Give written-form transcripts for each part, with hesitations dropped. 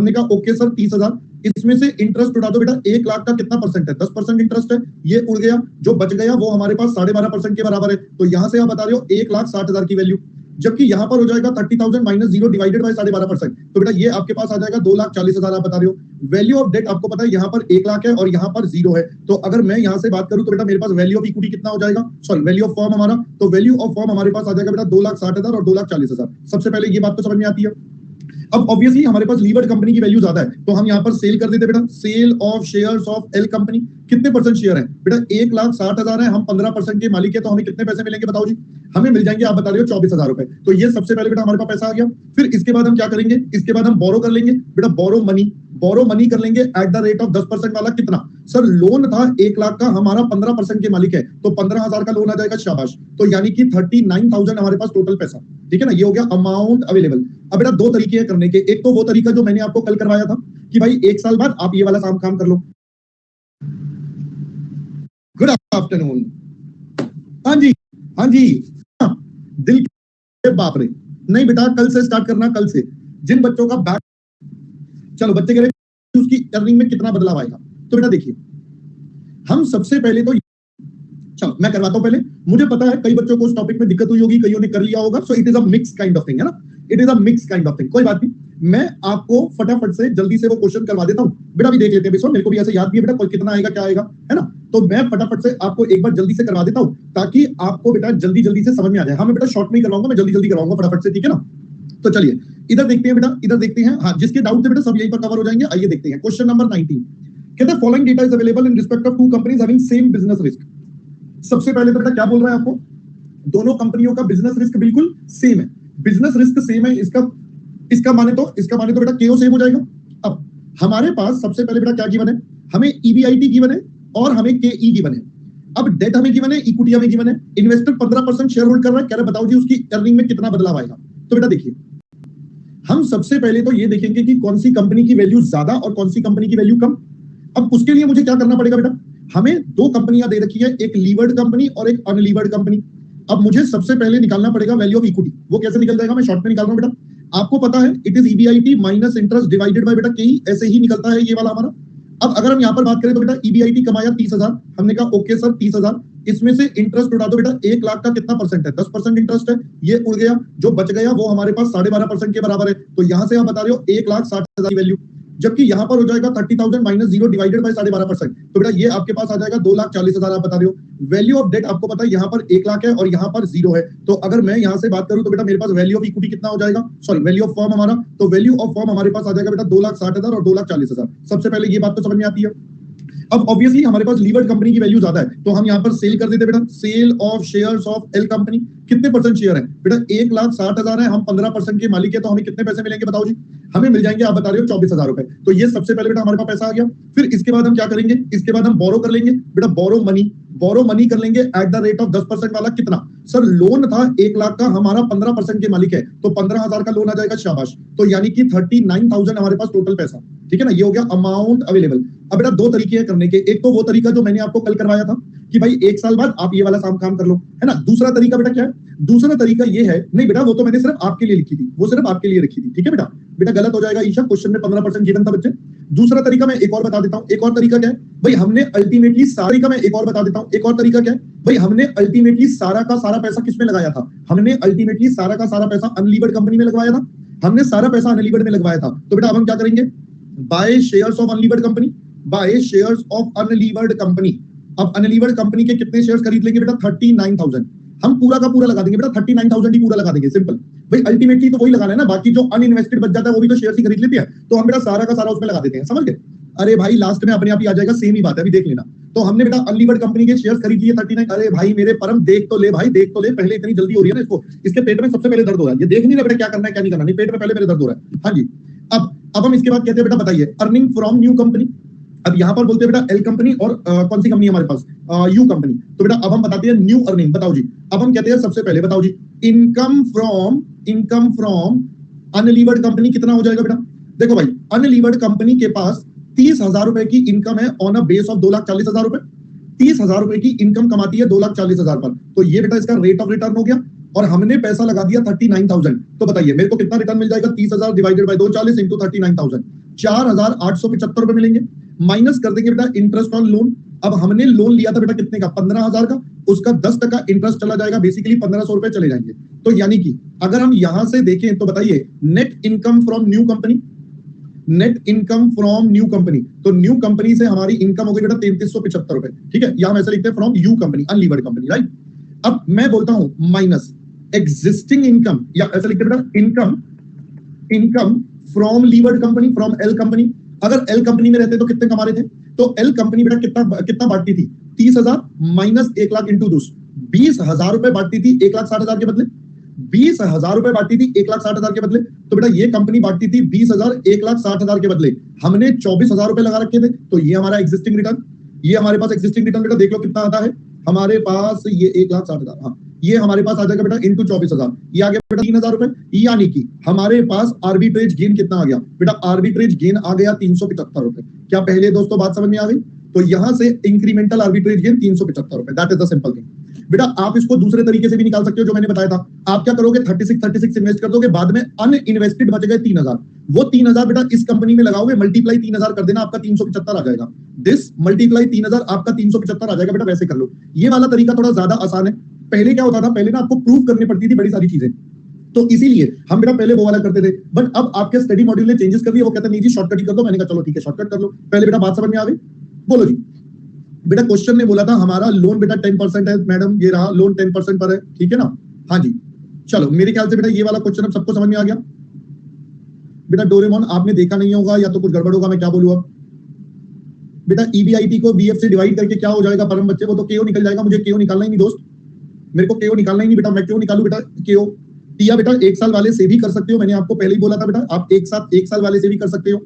हमने कहा okay sir 30,000, इसमें से इंटरेस्ट उड़ा दो बेटा, 1 लाख का कितना परसेंट है? 10% इंटरेस्ट है, ये उड़ गया, जो बच गया वो हमारे पास 12.5% के बराबर है। तो यहां से आप बता रहे हो 1,60,000 की वैल्यू, जबकि यहां पर हो जाएगा 30,000 माइनस 0 डिवाइडेड बाय 12.5%, तो बेटा ये आपके पास आ जाएगा 2,40,000 आप बता रहे हो। वैल्यू ऑफ डेट आपको पता है यहाँ पर 1 लाख है और यहाँ पर 0 है, तो अगर मैं यहाँ से बात करूं तो बेटा मेरे पास वैल्यू ऑफ इक्विटी कितना हो जाएगा, सॉरी वैल्यू ऑफ फर्म हमारा, तो वैल्यू ऑफ फर्म हमारे पास आ जाएगा बेटा 2,60,000 और 2,40,000। सबसे पहले ये बात तो समझ में आती है। अब ऑब्वियसली हमारे पास लीवर्ड कंपनी की वैल्यू ज्यादा है, तो हम यहाँ पर सेल कर देते बेटा, sell of shares of L company. कितने परसेंट शेयर है बेटा? 1,60,000 है, हम 15% के मालिक है, तो हमें कितने पैसे मिलेंगे बताओ जी? हमें मिल जाएंगे, आप बता रहे हो 24,000 रुपए। तो ये सबसे पहले बेटा हमारे पास पैसा आ गया। फिर इसके बाद हम क्या करेंगे? इसके बाद हम बोरो कर लेंगे बेटा, बोरो मनी कर लेंगे एट द रेट ऑफ 10% वाला। कितना सर? लोन था 1 लाख का, हमारा 15% के मालिक है, तो 15,000 का लोन आ जाएगा, शाबाश। तो यानी कि 39,000 हमारे पास टोटल पैसा, ठीक है ना? ये हो गया अमाउंट अवेलेबल। अब बेटा दो तरीके हैं करने के, एक तो वो तरीका जो मैंने आपको कल करवाया था कि भाई 1 साल बाद आप ये वाला काम कर लो। Good afternoon. हाँ जी दिल के बाप रे, नहीं बेटा कल से स्टार्ट करना, कल से। जिन बच्चों का बैक, चलो बच्चे कह रहे उसकी अर्निंग में कितना बदलाव आएगा, तो बेटा देखिए हम सबसे पहले तो, चलो मैं करवाता हूं। पहले मुझे पता है कई बच्चों को उस टॉपिक में दिक्कत हुई होगी, कईयों ने कर लिया होगा, so it is a mix kind of thing, है ना? It is a mix kind of thing, कोई बात नहीं। मैं आपको फटाफट से जल्दी से वो क्वेश्चन करवा देता हूं बेटा, अभी देख लेते हैं। मेरे को भी ऐसे याद भी है बेटा कितना आएगा क्या आएगा, है ना? तो मैं फटाफट से आपको एक बार जल्दी से करवा देता हूं ताकि आपको बेटा जल्दी से समझ में आ जाए। हाँ मैं बेटा शॉर्ट में ही करवाऊंगा, मैं जल्दी करवाऊंगा फटाफट से, ठीक है ना? तो चलिए इधर देखते हैं बेटा, इधर देखते हैं। हाँ जिसके डाउट थे बेटा सब यहीं पर कवर हो जाएंगे। आइए देखते हैं क्वेश्चन नंबर 19। कहता है following data is available in respect of 2 companies having same business risk. सबसे पहले तो बेटा क्या बोल रहा है आपको? दोनों कंपनियों का बिजनेस रिस्क बिल्कुल सेम है, बिजनेस रिस्क सेम है। इसका माने तो बेटा केओ सेम हो जाएगा। अब हमारे पास सबसे पहले बेटा क्या गिवन है? हमें ईबीआईटी गिवन है और हमें केई गिवन है। अब डेट हमें गिवन है, इक्विटी हमें गिवन है। इन्वेस्टर 15% शेयर होल्ड कर रहा है, कह रहा है बताओ जी उसकी अर्निंग में कितना बदलाव आएगा। तो बेटा देखिए हम सबसे पहले तो ये देखेंगे कि कौन सी कंपनी की वैल्यू ज्यादा और कौन सी कंपनी की वैल्यू कम। अब उसके लिए मुझे क्या करना पड़ेगा बेटा? हमें 2 कंपनियां दे रखी है, एक लीवर्ड कंपनी और एक अनलीवर्ड कंपनी। अब मुझे सबसे पहले निकालना पड़ेगा वैल्यू ऑफ इक्विटी। वो कैसे निकल जाएगा? मैं शॉर्ट में निकाल रहा हूं बेटा। आपको पता है it is EBIT minus interest divided by बेटा केई, ऐसे ही निकलता है ये वाला हमारा। अब अगर हम यहाँ पर बात करें तो बेटा ईबीआईटी कमाया 30,000, हमने कहा ओके सर 30,000, इसमें से इंटरेस्ट उड़ा दो बेटा, 1 लाख का कितना परसेंट है? 10% इंटरेस्ट है, ये उड़ गया, जो बच गया वो हमारे पास 12.5% के बराबर है। तो यहां से आप बता रहे हो 1,60,000 की वैल्यू, जबकि यहां पर हो जाएगा 30,000 माइनस 0 डिवाइडेड बाय 12.5%, तो बेटा ये आपके पास आ जाएगा 2,40,000 आप बता रहे हो। वैल्यू ऑफ डेट आपको पता है यहाँ पर 1 लाख है और यहाँ पर 0 है, तो अगर मैं यहाँ से बात करूं तो बेटा मेरे पास वैल्यू ऑफ इक्विटी कितना हो जाएगा, सॉरी वैल्यू ऑफ फर्म हमारा, तो वैल्यू ऑफ फर्म हमारे पास आ जाएगा बेटा 2,60,000 और 2,40,000। सबसे पहले ये बात तो समझ में आती है। अब ऑब्वियसली हमारे पास लीवर्ड कंपनी की वैल्यू ज्यादा है, तो हम यहाँ पर सेल कर देते बेटा, sell of shares of L company. कितने परसेंट शेयर है बेटा? 1,60,000 है, हम 15% के मालिक है, तो हमें कितने पैसे मिलेंगे बताओ जी? हमें मिल जाएंगे, आप बता रहे हो 24,000 रुपए। तो ये सबसे पहले बेटा हमारे पास पैसा आ गया। फिर इसके बाद हम क्या करेंगे? इसके बाद हम बोरो कर लेंगे बेटा, बोरो मनी कर लेंगे एट द रेट ऑफ 10% वाला। कितना सर? लोन था 1 लाख का, हमारा 15% के मालिक है, तो 15,000 का लोन आ जाएगा, शाबाश। तो यानी कि 39,000 हमारे पास टोटल पैसा, ठीक है ना? ये हो गया अमाउंट अवेलेबल। अब बेटा 2 तरीके हैं करने के, एक तो वो तरीका जो मैंने आपको कल करवाया था कि भाई 1 साल बाद आप ये वाला काम कर लो, है ना? दूसरा तरीका बेटा क्या है? दूसरा तरीका ये है, नहीं बेटा वो तो मैंने सिर्फ आपके लिए लिखी थी, वो सिर्फ आपके लिए रखी थी, ठीक है बेटा गलत हो जाएगा ईशा, क्वेश्चन में 15% गिवन था बच्चे। दूसरा तरीका मैं एक और बता देता हूं। एक और तरीका क्या है भाई? हमने अल्टीमेटली सारे का, मैं एक और बता देता हूं, एक और तरीका क्या है भाई? हमने अल्टीमेटली सारा का सारा पैसा किसमें लगाया था? हमने अल्टीमेटली सारा का सारा पैसा अनलीवर्ड कंपनी में लगवाया था। हमने सारा पैसा अनलीवर्ड में लगवाया था, तो बेटा अब हम क्या करेंगे? By shares of unlevered company, by shares of unlevered company. अब अनलीवर्ड कंपनी के कितने शेयर्स खरीद लेंगे बेटा? 39,000। हम पूरा का पूरा लगा देंगे बेटा, 39,000 ही पूरा लगा देंगे, सिंपल। भाई अल्टीमेटली तो वही लगाना है ना, बाकी जो अनइन्वेस्टेड बच जाता है वो भी तो शेयर ही खरीद लेते हैं, तो हम बेटा सारा का सारा उसमें लगा देते हैं, समझ गए? अरे भाई लास्ट में अपने आप ही आ जाएगा, सेम ही बात है, अभी देख लेना। तो हमने बेटा अनलीवर्ड कंपनी के शेयर्स खरीद लिए 39। अरे भाई मेरे परम देख तो ले भाई, देख तो ले, पहले इतनी जल्दी हो रही है ना इसको, इसके पेट में सबसे पहले दर्द हो रहा है, ये देख नहीं रहा बेटा क्या करना है क्या नहीं करना, नहीं पेट में पहले मेरे दर्द हो रहा है। हाँ जी, अब हम इसके बाद कहते हैं बेटा बताइए अर्निंग फ्रॉम न्यू कंपनी। अब यहां पर बोलते हैं बेटा एल कंपनी और कौन सी कंपनी हमारे पास? You company. तो बेटा अब हम बताते हैं न्यू अर्निंग, बताओ जी। अब हम कहते हैं सबसे पहले बताओ जी इनकम फ्रॉम अनलीवर्ड कंपनी कितना हो जाएगा बेटा? देखो भाई अनलीवर्ड कंपनी के पास 30,000 रुपए की इनकम है ऑन अ बेस ऑफ 2,40,000 रुपए। 30,000 रुपए की इनकम कमाती है 2,40,000 पर, तो ये बेटा इसका रेट ऑफ रिटर्न हो गया। और हमने पैसा लगा दिया 39,000, तो बताइए मेरे को कितना रिटर्न मिल जाएगा? 30,000 डिवाइडेड बाय 240 इंटू 39,000। 4,875 मिलेंगे, माइनस कर देंगे बेटा इंटरेस्ट ऑन लोन। अब हमने लोन लिया था बेटा कितने का, 15,000 का, उसका 10% इंटरेस्ट चला जाएगा, बेसिकली 1,500 रुपए चले जाएंगे। तो यानी कि अगर हम यहां से देखें तो बताइए net income from new company, net income from new company, तो न्यू कंपनी से हमारी इनकम हो गई बेटा 3,375 रुपए, ठीक है, यहां हम ऐसे लिखते हैं from you company, unlevered company, right. अब मैं बोलता हूं माइनस एग्जिस्टिंग इनकम, या ऐसे लिखते हैं बेटा income from levered company, from L company. अगर एल कंपनी में रहते तो कितने कमा रहे थे, तो एल कंपनी बेटा कितना बांटती थी, 30,000 माइनस 1 लाख इंटू 20,000 रुपए बांटती थी 1,60,000 के बदले, 20,000 रुपए बांटती थी 1,60,000 के बदले। तो बेटा ये कंपनी बांटती थी 20,000 1,60,000 के बदले, हमने 24,000 रुपए लगा रखे थे, तो ये हमारा एग्जिस्टिंग रिटर्न, ये हमारे पास एग्जिस्टिंग रिटर्न बेटा देख लो कितना आता है हमारे पास, ये 1,60,000, हाँ ये हमारे पास आ जाएगा बेटा इंटू 24,000, ये आ गया बेटा 3,000 रुपए। यानी कि हमारे पास आर्बिट्रेज गेन कितना आ गया बेटा, आर्बिट्रेज गेन आ गया 375 रुपए। क्या पहले दोस्तों बात समझ में आ गई? तो यहां से इंक्रीमेंटल आर्बिट्रेज गेन 375 रुपए, that is the simple thing. बेटा आप इसको दूसरे तरीके से भी निकाल सकते हो जो मैंने बताया था। आप क्या करोगे, 36 इन्वेस्ट कर दोगे, बाद में अनइन्वेस्टेड बच गए 3,000, वो 3,000 बेटा इस कंपनी में लगाओगे, मल्टीप्लाई 3,000 कर देना, आपका 375 आ जाएगा। दिस मल्टीप्लाई 3,000 आपका 375 आ जाएगा बेटा, वैसे कर लो। ये वाला तरीका थोड़ा ज्यादा आसान है। पहले क्या होता था, पहले ना आपको प्रूव करनी पड़ती थी बड़ी सारी चीजें, तो इसीलिए हम बेटा पहले वो वाला करते थे। बट अब आपके स्टडी मॉड्यूल ने चेंजेस कर दिए, वो कहते हैं नहीं जी शॉर्टकट ही कर दो। मैंने कहा चलो ठीक है शॉर्टकट कर लो। पहले बेटा बात समझ में आ गई, बोलो जी। बेटा क्वेश्चन ने बोला था हमारा लोन बेटा 10% है, मैडम ये रहा लोन 10% पर है, ठीक है ना। हाँ जी चलो, मेरे ख्याल से बेटा ये वाला क्वेश्चन अब सबको समझ में आ गया। बेटा डोरेमोन आपने देखा नहीं होगा या तो कुछ गड़बड़ होगा, मैं क्या बोलूं अब। बेटा ईबीआईटी को बीएफ से डिवाइड करके क्या हो जाएगा परम बच्चे, वो तो केओ निकल जाएगा। मुझे केओ निकालना ही नहीं दोस्त, मेरे को केओ निकालना ही नहीं बेटा। मैं क्यों निकालू बेटा केओ, या बेटा 1 साल वाले से भी कर सकते हो, मैंने आपको पहले ही बोला था बेटा, आप एक साल वाले से भी कर सकते हो।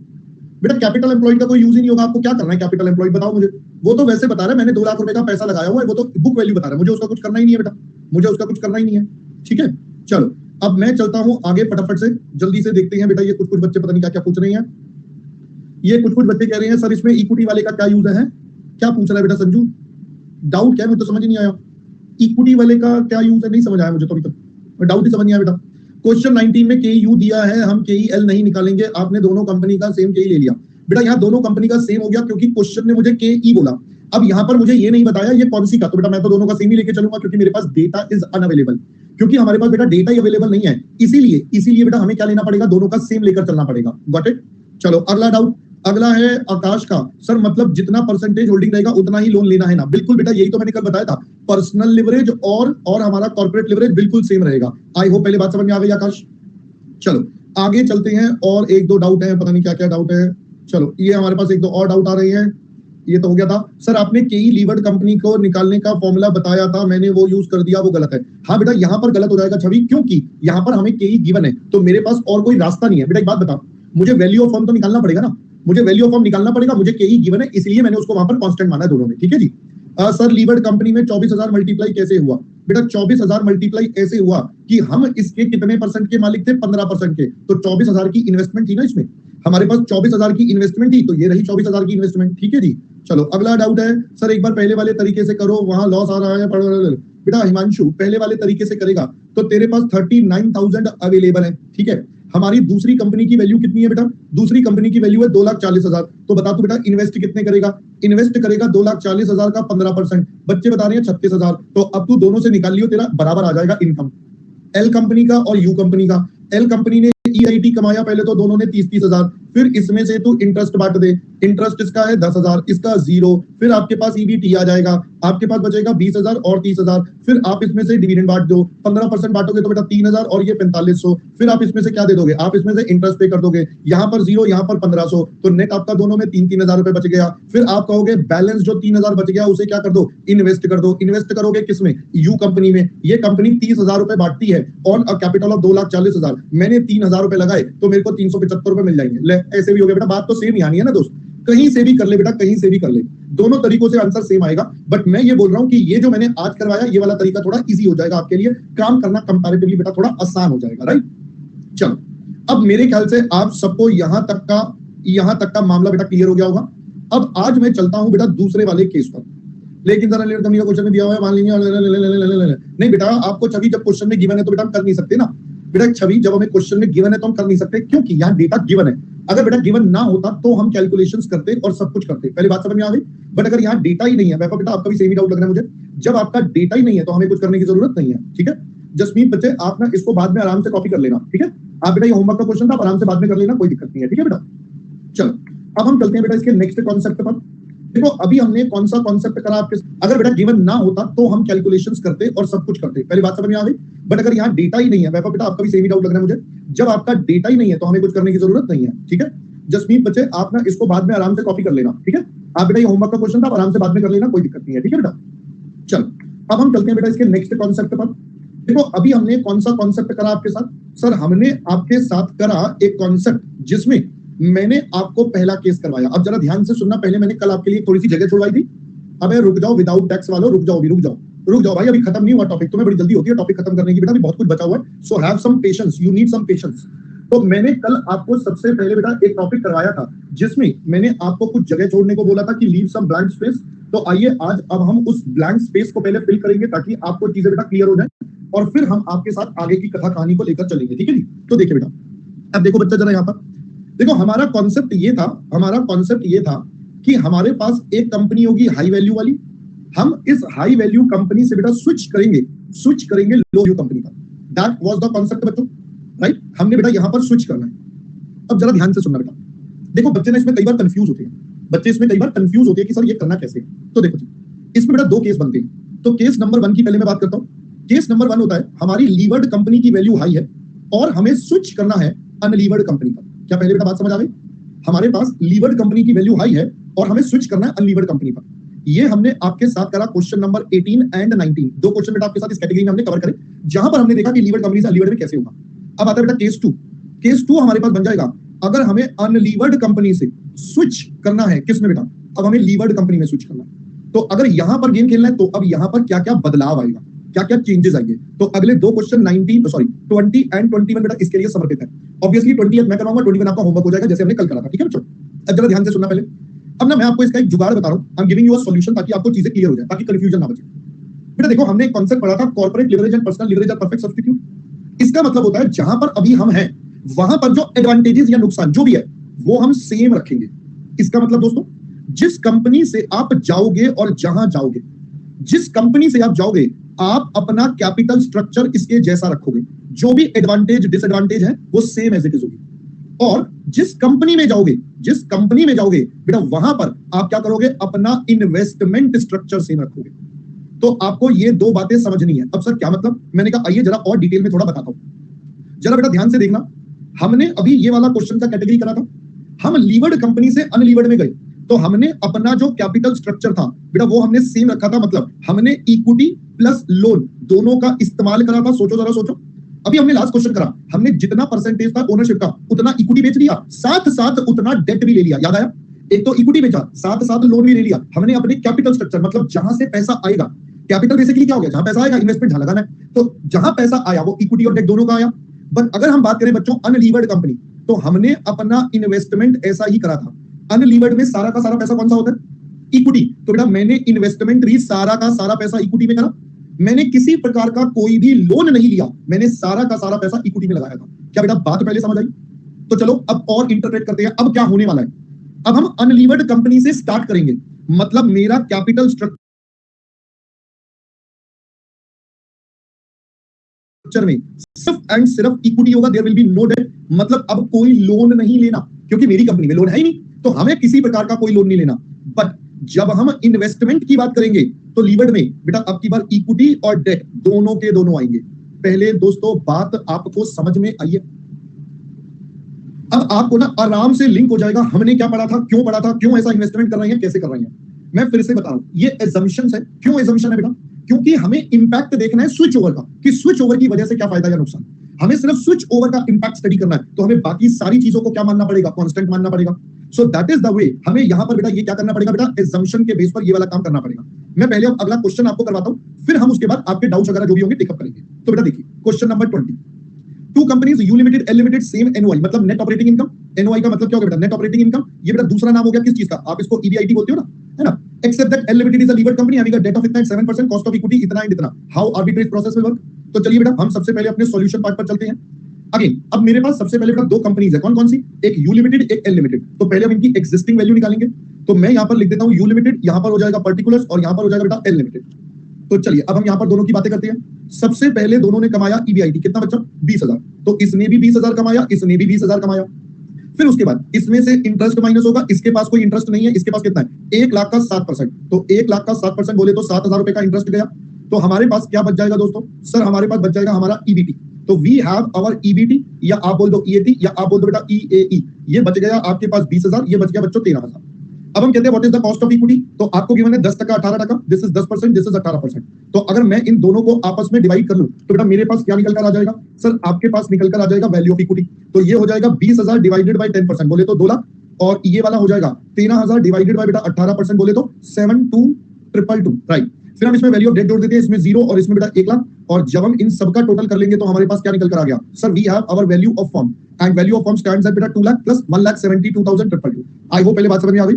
बेटा कैपिटल एम्प्लॉयड का कोई यूज ही नहीं होगा, आपको क्या करना है कैपिटल एम्प्लॉयड बताओ मुझे। वो तो वैसे बता रहा है मैंने 2 लाख रुपए का पैसा लगाया हुआ है, वो तो बुक वैल्यू बता रहा है, मुझे उसका कुछ करना ही नहीं है बेटा, मुझे उसका कुछ करना ही नहीं है, ठीक है। चलो अब मैं चलता हूं आगे, फटाफट से जल्दी से देखते हैं बेटा। ये कुछ बच्चे पता नहीं क्या क्या पूछ रहे हैं। ये कुछ बच्चे कह रहे हैं सर इसमें इक्विटी वाले का क्या यूज है, क्या पूछ रहा है बेटा संजू, डाउट क्या है, मुझे तो समझ ही नहीं आया। इक्विटी वाले का क्या यूज है, नहीं समझ आया मुझे तो अभी तक, डाउट ही समझ नहीं आया बेटा। क्वेश्चन 19 में केयू दिया है, हम केईएल नहीं निकालेंगे, आपने दोनों कंपनी का सेम केई ले लिया। बेटा यहाँ दोनों कंपनी का सेम हो गया क्योंकि क्वेश्चन ने मुझे केई बोला। अब यहाँ पर मुझे ये नहीं बताया ये कौन सी का, तो बेटा मैं तो दोनों का सेम ही लेके चलूंगा क्योंकि मेरे पास डेटा इज अनअवेलेबल, क्योंकि हमारे पास बेटा डेटा ही अवेलेबल नहीं है, इसीलिए बेटा हमें क्या लेना पड़ेगा, दोनों का सेम लेकर चलना पड़ेगा। Got it. चलो अगला डाउट, अगला है आकाश का, सर मतलब जितना परसेंटेज होल्डिंग रहेगा उतना ही लोन लेना है ना। बिल्कुल बेटा यही तो मैंने कल बताया था, पर्सनल लिवरेज और हमारा कॉर्पोरेट लिवरेज बिल्कुल सेम रहेगा। आई होप पहले बात समझ में आ गई आकाश। चलो आगे चलते हैं, और 1-2 डाउट है, पता नहीं क्या क्या डाउट है। चलो ये हमारे पास 1-2 और डाउट आ रहे हैं। ये तो हो गया था, सर आपने केई लीवर्ड कंपनी को निकालने का फॉर्मूला बताया था, मैंने वो यूज कर दिया, वो गलत है। हाँ बेटा यहाँ पर गलत हो जाएगा छवि, क्योंकि यहाँ पर हमें केई गिवन है, तो मेरे पास और कोई रास्ता नहीं है। बेटा एक बात बता, मुझे वैल्यू ऑफ फर्म तो निकालना पड़ेगा ना, मुझे वैल्यू ऑफ फर्म निकालना पड़ेगा, मुझे केई गिवन है इसलिए मैंने उसको वहां पर कांस्टेंट माना है दोनों में, ठीक है जी। सर लीवर्ड कंपनी में 24,000 मल्टीप्लाई कैसे हुआ, बेटा 24,000 मल्टीप्लाई ऐसे हुआ कि हम इसके कितने परसेंट के मालिक थे, 15% के, तो 24,000 की इन्वेस्टमेंट थी ना इसमें, हमारे पास 24,000 की इन्वेस्टमेंट थी, तो ये रही 24,000 की इन्वेस्टमेंट, ठीक है जी। चलो अगला डाउट है, सर एक बार पहले वाले तरीके से करो, वहां लॉस आ रहा है। बेटा हिमांशु पहले वाले तरीके से करेगा तो तेरे पास 39,000 अवेलेबल है, ठीक है। हमारी दूसरी कंपनी की वैल्यू कितनी है बेटा, दूसरी कंपनी की वैल्यू है 2,40,000, तो बता तू बेटा इन्वेस्ट कितने करेगा, इन्वेस्ट करेगा 2,40,000 का 15%, बच्चे बता रहे हैं 36,000, तो अब तू दोनों से निकाल लियो, तेरा बराबर आ जाएगा इनकम, एल कंपनी का और यू कंपनी का। एल कंपनी ने ईआईटी कमाया पहले तो दोनों ने 30,000, फिर इसमें से तू इंटरेस्ट बांट दे, इंटरेस्ट इसका है 10,000, इसका 0, फिर आपके पास ईबीटी आ जाएगा, आपके पास बचेगा 20,000 और 30,000, फिर आप इसमें से डिविडेंड बांट दो, 15% बांटोगे तो बेटा 3,000 और ये 4500, फिर आप इसमें से क्या दे दोगे, आप इसमें से इंटरेस्ट पे कर दोगे, यहाँ पर 0 यहाँ पर 1,500, तो नेट आपका दोनों में 3,000 रुपए बच गया। फिर आप कहोगे बैलेंस जो 3,000 बच गया उसे क्या कर दो, इन्वेस्ट कर दो। इन्वेस्ट करोगे किसमें, यू कंपनी में। ये कंपनी 30,000 रुपए बांटती है ऑन अ कैपिटल ऑफ 2,40,000, मैंने 3,000 रुपए लगाए तो मेरे को 375 रुपए मिल जाएंगे। ले ऐसे भी हो गया बेटा, बात तो सेम ही आनी है ना दोस्त, कहीं से भी कर ले बेटा, कहीं से भी कर ले, दोनों तरीकों से आंसर सेम आएगा। बट मैं ये बोल रहा हूं कि ये जो मैंने आज करवाया ये वाला तरीका थोड़ा इजी हो जाएगा आपके लिए, काम करना कंपैरेटिवली बेटा थोड़ा आसान हो जाएगा, राइट। चलो अब मेरे ख्याल से आप सबको यहां तक का मामला बेटा क्लियर हो गया होगा। अब आज मैं चलता हूं बेटा दूसरे वाले केस पर, लेकिन जरा लेट कंपनी का क्वेश्चन में दिया हुआ है, मान लीजिए नहीं बेटा आपको छवि जब क्वेश्चन में गिवन है तो बेटा हम कर नहीं सकते ना, बेटा छवि जब हमें क्वेश्चन में गिवन है तो हम कर नहीं सकते, क्योंकि यहाँ डेटा गिवन है। अगर बेटा गिवन ना होता तो हम कैलकुलेशंस करते और सब कुछ करते। पहली बात समझ में आ गई। बट अगर यहाँ डेटा ही नहीं है, बेटा आपका भी सेम ही डाउट लग रहा है मुझे, जब आपका डेटा ही नहीं है तो हमें कुछ करने की जरूरत नहीं है। ठीक है जसमीत बच्चे, आप ना इसको बाद में आराम से कॉपी कर लेना। ठीक है आप बेटा ये होमवर्क का क्वेश्चन था, आराम से बाद में कर लेना, कोई दिक्कत नहीं है। ठीक है बेटा चलो अब हम चलते हैं बेटा इसके नेक्स्ट कॉन्सेप्ट पर। देखो अभी हमने कौन सा कॉन्सेप्ट करा आपके, अगर बेटा गिवन ना होता तो हम कैलकुलेशंस करते और सब कुछ करते। पहली बात समझ में आ गई। बट अगर यहाँ डेटा ही नहीं है, बेटा आपका भी सेम ही डाउट लग रहा है मुझे, जब आपका डेटा ही नहीं है तो हमें कुछ करने की जरूरत नहीं है। ठीक है जसमीत बच्चे, आप ना इसको बाद में आराम से कॉपी कर लेना। ठीक है आप बेटा ये होमवर्क का क्वेश्चन था, आराम से बाद में कर लेना, कोई दिक्कत नहीं है। ठीक है बेटा चलो अब हम चलते हैं बेटा इसके नेक्स्ट कॉन्सेप्ट पर। देखो अभी हमने कौन सा कॉन्सेप्ट करा आपके साथ, सर हमने आपके साथ करा एक कॉन्सेप्ट जिसमें मैंने आपको पहला केस करवाया। अब जरा ध्यान से सुनना, पहले मैंने कल आपके लिए थोड़ी सी जगह छोड़वाई थी। अबे रुक जाओ विदाउट टैक्स वालों, रुक जाओ भाई, अभी खत्म नहीं हुआ टॉपिक, तुम्हें बड़ी जल्दी होती है टॉपिक खत्म करने की, बेटा अभी बहुत कुछ बचा हुआ है। So have some patience, you need some patience. तो मैंने कल आपको सबसे पहले बेटा एक टॉपिक करवाया था जिसमें मैंने आपको कुछ जगह छोड़ने को बोला था कि लीव सम ब्लैंक स्पेस। तो आइए आज अब हम उस ब्लैंक स्पेस को पहले फिल करेंगे ताकि आपको चीजें बेटा क्लियर हो जाए और फिर हम आपके साथ आगे की कथा कहानी को लेकर चलेंगे। ठीक है जी, तो देखिए बेटा, अब देखो बच्चा जरा यहाँ पर देखो, हमारा कॉन्सेप्ट ये था कि हमारे पास एक कंपनी होगी हाई वैल्यू वाली, हम इस हाई वैल्यू कंपनी से बेटा स्विच करेंगे लो वैल्यू कंपनी पर। दैट वाज द कॉन्सेप्ट बच्चों, राइट। हमने बेटा यहाँ पर स्विच करना है। अब जरा ध्यान से सुनना बेटा, देखो बच्चे ना इसमें कई बार कंफ्यूज होते हैं कि सर ये करना कैसे है। तो देखो जी, इसमें बेटा दो केस बनते हैं। तो केस नंबर 1 की पहले मैं बात करता हूँ। केस नंबर 1 होता है हमारी लीवर्ड कंपनी की वैल्यू हाई है और हमें स्विच करना है अनलीवर्ड कंपनी पर। क्या पहले बेटा बात समझ आ गई? हमारे पास लीवर्ड कंपनी की वैल्यू हाई है और हमें स्विच करना है अनलीवर्ड कंपनी पर। ये हमने आपके साथ करा क्वेश्चन नंबर 18 एंड 19, दो क्वेश्चन बेटा आपके साथ इस कैटेगरी में हमने कवर करे, जहां पर हमने देखा कि लीवर्ड कंपनी से अनलीवर्ड में कैसे होगा। अब आता है बेटा केस 2। केस 2 हमारे पास बन जाएगा अगर हमें अनलीवर्ड कंपनी से स्विच करना है, किसमें बेटा? अब हमें लीवर्ड कंपनी में स्विच करना है। तो अगर यहां पर गेम खेलना है तो अब यहां पर क्या क्या बदलाव आएगा, क्या क्या चेंजेस आएंगे। तो अगले दो क्वेश्चन 20 एंड 21 बेटा इसके लिए समर्पित है। ऑब्वियसली 20 मैं कराऊंगा, 21 आपका होमवर्क हो जाएगा जैसे हमने कल करा था। ठीक है बच्चों, अब जरा ध्यान से सुनना पहले। अब ना मैं आपको इसका एक जुगाड़ बता रहा हूं, I am giving you a solution ताकि आपको चीजें क्लियर हो जाए, ताकि कंफ्यूजन ना बचे। बेटा देखो हमने एक कांसेप्ट पढ़ा था corporate leverage and personal leverage are perfect substitute. इसका मतलब होता है जहां पर अभी हम हैं वहां पर जो एडवांटेजेस या नुकसान जो भी है वो हम सेम रखेंगे। इसका मतलब दोस्तों, जिस कंपनी से आप जाओगे और जहां जाओगे, जिस कंपनी से आप जाओगे आप अपना कैपिटल स्ट्रक्चर इसके जैसा रखोगे, जो भी एडवांटेज डिसएडवांटेज है वो सेम एज इट इज होगी। और जिस कंपनी में जाओगे बेटा वहां पर आप क्या करोगे, अपना इन्वेस्टमेंट स्ट्रक्चर सेम रखोगे। तो आपको ये दो बातें समझनी है। अब सर क्या मतलब? मैंने कहा आइए जरा और डिटेल में थोड़ा बताता हूं। जरा बेटा ध्यान से देखना, हमने अभी ये वाला क्वेश्चन का कैटेगरी करा था, हम लीवर्ड कंपनी से अनलीवर्ड में गए तो हमने अपना जो कैपिटल स्ट्रक्चर था बेटा वो हमने सेम रखा था। मतलब हमने इक्विटी प्लस लोन दोनों का इस्तेमाल करा था। सोचो जरा सोचो, अभी हमने लास्ट क्वेश्चन करा, हमने जितना परसेंटेज था ओनरशिप का उतना इक्विटी बेच दिया, साथ साथ उतना डेट भी ले लिया। याद आया? एक तो इक्विटी बेचा, साथ साथ लोन भी ले लिया। हमने अपने कैपिटल स्ट्रक्चर मतलब जहां से पैसा आएगा, कैपिटल बेसिकली क्या हो गया, जहां पैसा आएगा इन्वेस्टमेंट जहां लगाना है, तो जहां पैसा आया वो इक्विटी और डेट दोनों का आया। बट अगर हम बात करें बच्चों अनलीवर्ड कंपनी, तो हमने अपना इन्वेस्टमेंट ऐसा ही करा था। अनलीवर्ड में सारा का सारा पैसा कौन सा होता है? इक्विटी। तो बेटा मैंने इन्वेस्टमेंट भी सारा का सारा पैसा इक्विटी में करा, मैंने किसी प्रकार का कोई भी लोन नहीं लिया, मैंने सारा का सारा पैसा इक्विटी में लगाया था। क्या बेटा बात पहले समझ आई? तो चलो अब और इंटरप्रेट करते हैं। अब क्या होने वाला है, अब हम अनलीवर्ड कंपनी से स्टार्ट करेंगे, मतलब मेरा कैपिटल स्ट्रक्चर में सिर्फ एंड सिर्फ इक्विटी होगा, there will be no debt. मतलब अब कोई लोन नहीं लेना, क्योंकि मेरी कंपनी में लोन है ही नहीं, तो हमें किसी प्रकार का कोई लोन नहीं लेना। बट जब हम इन्वेस्टमेंट की बात करेंगे तो लीवर्ड में बेटा अब की बार इक्विटी और डेट दोनों के दोनों आएंगे। पहले दोस्तों बात आपको समझ में आई है? अब आपको ना आराम से लिंक हो जाएगा, हमने क्या पढ़ा था, क्यों ऐसा इन्वेस्टमेंट कर रहे हैं, कैसे कर रहे हैं। मैं फिर से बता रहा हूं, ये एजम्पशंस है। क्यों एजम्पशन है बेटा? क्योंकि हमें इंपैक्ट देखना है स्विच ओवर का, कि स्विच ओवर की वजह से क्या फायदा या नुकसान। हमें सिर्फ स्विच ओवर का इंपैक्ट स्टडी करना है, तो हमें बाकी सारी चीजों को क्या मानना पड़ेगा, कांस्टेंट मानना पड़ेगा। So that is the way. हमें यहां पर बेटा ये क्या करना पड़ेगा, बेटा एजम्पशन के बेस पर ये वाला काम करना पड़ेगा। मैं पहले अब अगला क्वेश्चन आपको करवाता हूं, फिर हम उसके बाद आपके डाउट्स वगैरह जो भी होंगे टेकअप करेंगे। तो बेटा देखिए question number 20, two companies U limited L limited same NOI, मतलब नेट ऑपरेटिंग इनकम। एनओआई का मतलब क्या होगा बेटा? Net operating income. ये बेटा दूसरा नाम हो गया किस चीज का? आप इसको ईबीआईटी बोलते हो ना, है ना। Except that L limited is a levered company having a debt of इतना 7%, कॉस्ट ऑफ इक्विटी इतना एंड इतना। How arbitrage process will work? तो चलिए बेटा हम सबसे पहले अपने सॉल्यूशन पार्ट पर चलते हैं। अगेन अब मेरे पास सबसे पहले बेटा दो कंपनीज है, कौन कौन सी, एक यू लिमिटेड एक एल लिमिटेड। तो पहले हम इनकी एग्जिस्टिंग वैल्यू निकालेंगे। तो मैं यहां पर लिख देता हूं यू लिमिटेड, यहां पर हो जाएगा पर्टिकुलर्स और यहां पर हो जाएगा बेटा एल लिमिटेड। तो चलिए अब हम यहां पर दोनों की बातें करते हैं। सबसे पहले दोनों ने कमाया ईबीआईटी, कितना बच्चा 20,000। तो इसने भी 20,000 कमाया, इसने भी 20,000 कमाया। फिर उसके बाद इसमें से इंटरेस्ट माइनस होगा, इसके पास कोई इंटरेस्ट नहीं है, इसके पास कितना है 1 लाख का 7%। तो 1 लाख का 7% बोले तो 7,000 रुपए का इंटरेस्ट गया। तो हमारे पास क्या बच जाएगा दोस्तों, सर हमारे पास बच जाएगा हमारा ईबीटी। तो वी हैव आवर ईबीटी, या आप बोल दो ईएटी, या आप बोल दो बेटा ईएई। ये बच गया आपके पास 20,000, ये बच गया बच्चों 13,000। अब हम कहते हैं what is the cost of equity. तो आपको गिवन है 10%, 18%, दिस इज 10%, दिस इज 18%। तो अगर मैं इन दोनों को आपस में डिवाइड कर लूं तो बेटा मेरे पास क्या निकल कर आ जाएगा, सर आपके पास निकल कर आ जाएगा वैल्यू ऑफ इक्विटी। तो ये हो जाएगा 20,000 डिवाइडेड बाय 10% बोले तो 2 लाख, और ये वाला हो जाएगा 13,000 डिवाइडेड बाय बेटा 18% बोले तो 72,222, राइट। फिर हम इसमें वैल्यू ऑफ डेट जोड़ देते हैं, इसमें 0 और इसमें बेटा 1 लाख। और जब हम इन सबका टोटल कर लेंगे तो हमारे पास क्या निकल कर आ गया, sir we have our value of firm and value of firm stands at बेटा 2 लाख प्लस 1,72,222। आई होप पहले बात समझ में आ गई।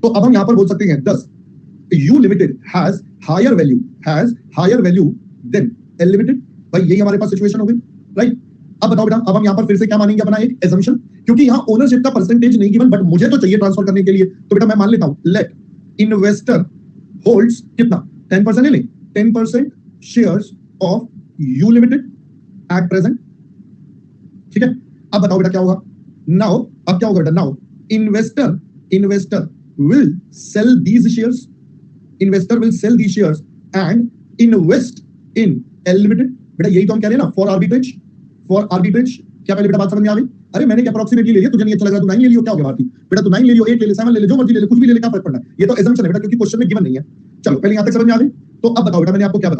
तो अब हम यहां पर बोल सकते हैं 10 U limited has higher value than L limited. भाई यही हमारे पास सिचुएशन हो गई, राइट। अब बताओ बेटा, अब हम यहां पर फिर से क्या मानेंगे अपना एक एजम्पशन, क्योंकि यहां ओनरशिप का परसेंटेज नहीं गिवन, बट मुझे तो चाहिए ट्रांसफर करने के लिए। तो बेटा मैं मान लेता हूं लेट इन्वेस्टर होल्ड्स कितना 10% ले लें, 10% shares of U limited at present, ठीक है। अब बताओ बेटा क्या होगा, नाउ अब क्या होगा बेटा, now investor will sell these shares, investor will sell these shares and invest in L limited। बेटा यही तो हम कह रहे हैं ना, for arbitrage क्या पहले बेटा बात समझ में आ गई। अरे मैंने क्या अप्रोक्सीमेटली ले लिया, तुझे नहीं अच्छा लग रहा, तू 9 ले लियो, क्या हो गया भारती, बेटा तू 9 ले लियो, 8 ले ले, 7 ले ले, जो मर्जी ले ले, कुछ भी ले ले, क्या फर्क पड़ना है। ये तो assumption है बेटा, क्योंकि क्वेश्चन में गिवन नहीं है। चलो पहले यहां तक समझ में आ गई। तो अब बताओ बेटा मैंने आपको क्या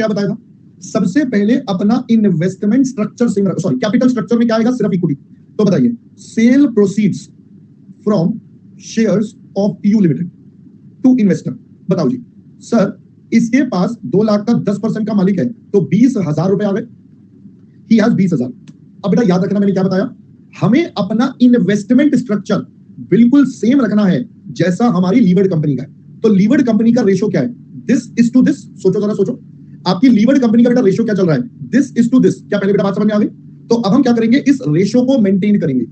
बताया था, सबसे पहले अपना इन्वेस्टमेंट स्ट्रक्चर सेम रखो, सॉरी कैपिटल स्ट्रक्चर में क्या आएगा, सिर्फ इक्विटी। तो बताइए sale proceeds from shares of U limited to investor. बताओ जी, सर इसके पास 2 लाख का 10% का मालिक है, तो 20,000 रुपए आ गए, ही हैज 20,000। अब बेटा याद रखना मैंने क्या बताया, हमें अपना इन्वेस्टमेंट स्ट्रक्चर बिल्कुल सेम रखना है जैसा हमारी लीवर्ड कंपनी का है। तो लीवर्ड कंपनी का रेशो क्या है, दिस इज टू दिस। सोचो जरा सोचो, आपकी लीवर्ड कंपनी का बेटा रेशो क्या चल रहा है, दिस इज टू दिस। क्या पहले बेटा बात समझ में आ गई। तो अब हम क्या करेंगे, इस रेशो को मेंटेन करेंगे।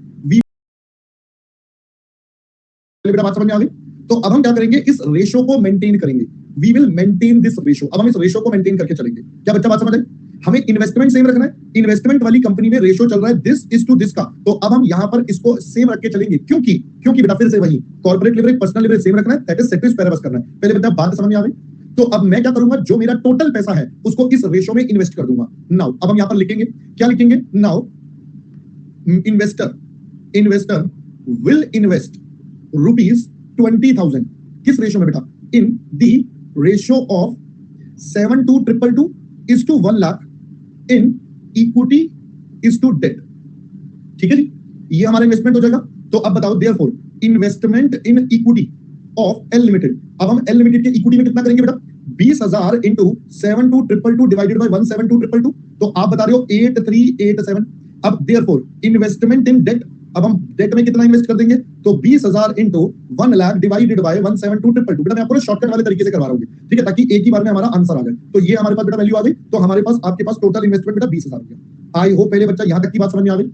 बेटा बात समझ में आ गई। तो अब हम क्या करेंगे, इस रेशो को मेंटेन करेंगे, we will maintain this ratio. अब हम इस रेशो को मेंटेन करके चलेंगे। क्या बच्चा बात समझ आई, हमें इन्वेस्टमेंट सेम रखना है, इन्वेस्टमेंट वाली कंपनी में रेशो चल रहा है दिस इज टू दिस का, तो अब हम यहां पर इसको सेम रख के चलेंगे, क्योंकि बेटा फिर से वही corporate leverage personal leverage same रखना है, दैट इज सेटिस पैराबस करना है। पहले बेटा बात समझ में आ गई। तो अब मैं क्या करूंगा, जो मेरा टोटल पैसा है उसको इस रेशो में इन्वेस्ट कर दूंगा। नाउ अब हम यहां पर लिखेंगे, क्या लिखेंगे, नाउ इन्वेस्टर विल इन्वेस्ट ₹20,000 किस रेशो में बेटा, in the ratio of 72,222 is to 1 lakh in equity is to debt. ठीक है जी, ये हमारा इन्वेस्टमेंट हो जाएगा। तो अब बताओ therefore investment in equity of L limited. अब हम एल लिमिटेड के इक्विटी में कितना करेंगे बेटा, 20,000 इंटू 72,222 डिवाइडेड बाय 172,222। तो आप बता रहे हो 8387। अब देयरफॉर इन्वेस्टमेंट इन डेट, अब हम डेट में कितना इन्वेस्ट कर देंगे, तो 20,000 इंटू 1 लाख डिवाइडेड बाय 172,222। बेटा मैं आपको शॉर्टकट वाले तरीके से करवा रहा हूँ, ठीक है, ताकि एक ही बार में हमारा आंसर आ जाए। तो ये हमारे पास बेटा वैल्यू आ गई। तो हमारे पास आपके पास टोटल इन्वेस्टमेंट बेटा 20,000 हो गया। आई होप पहले बच्चा यहां तक की बात समझ में आ गई।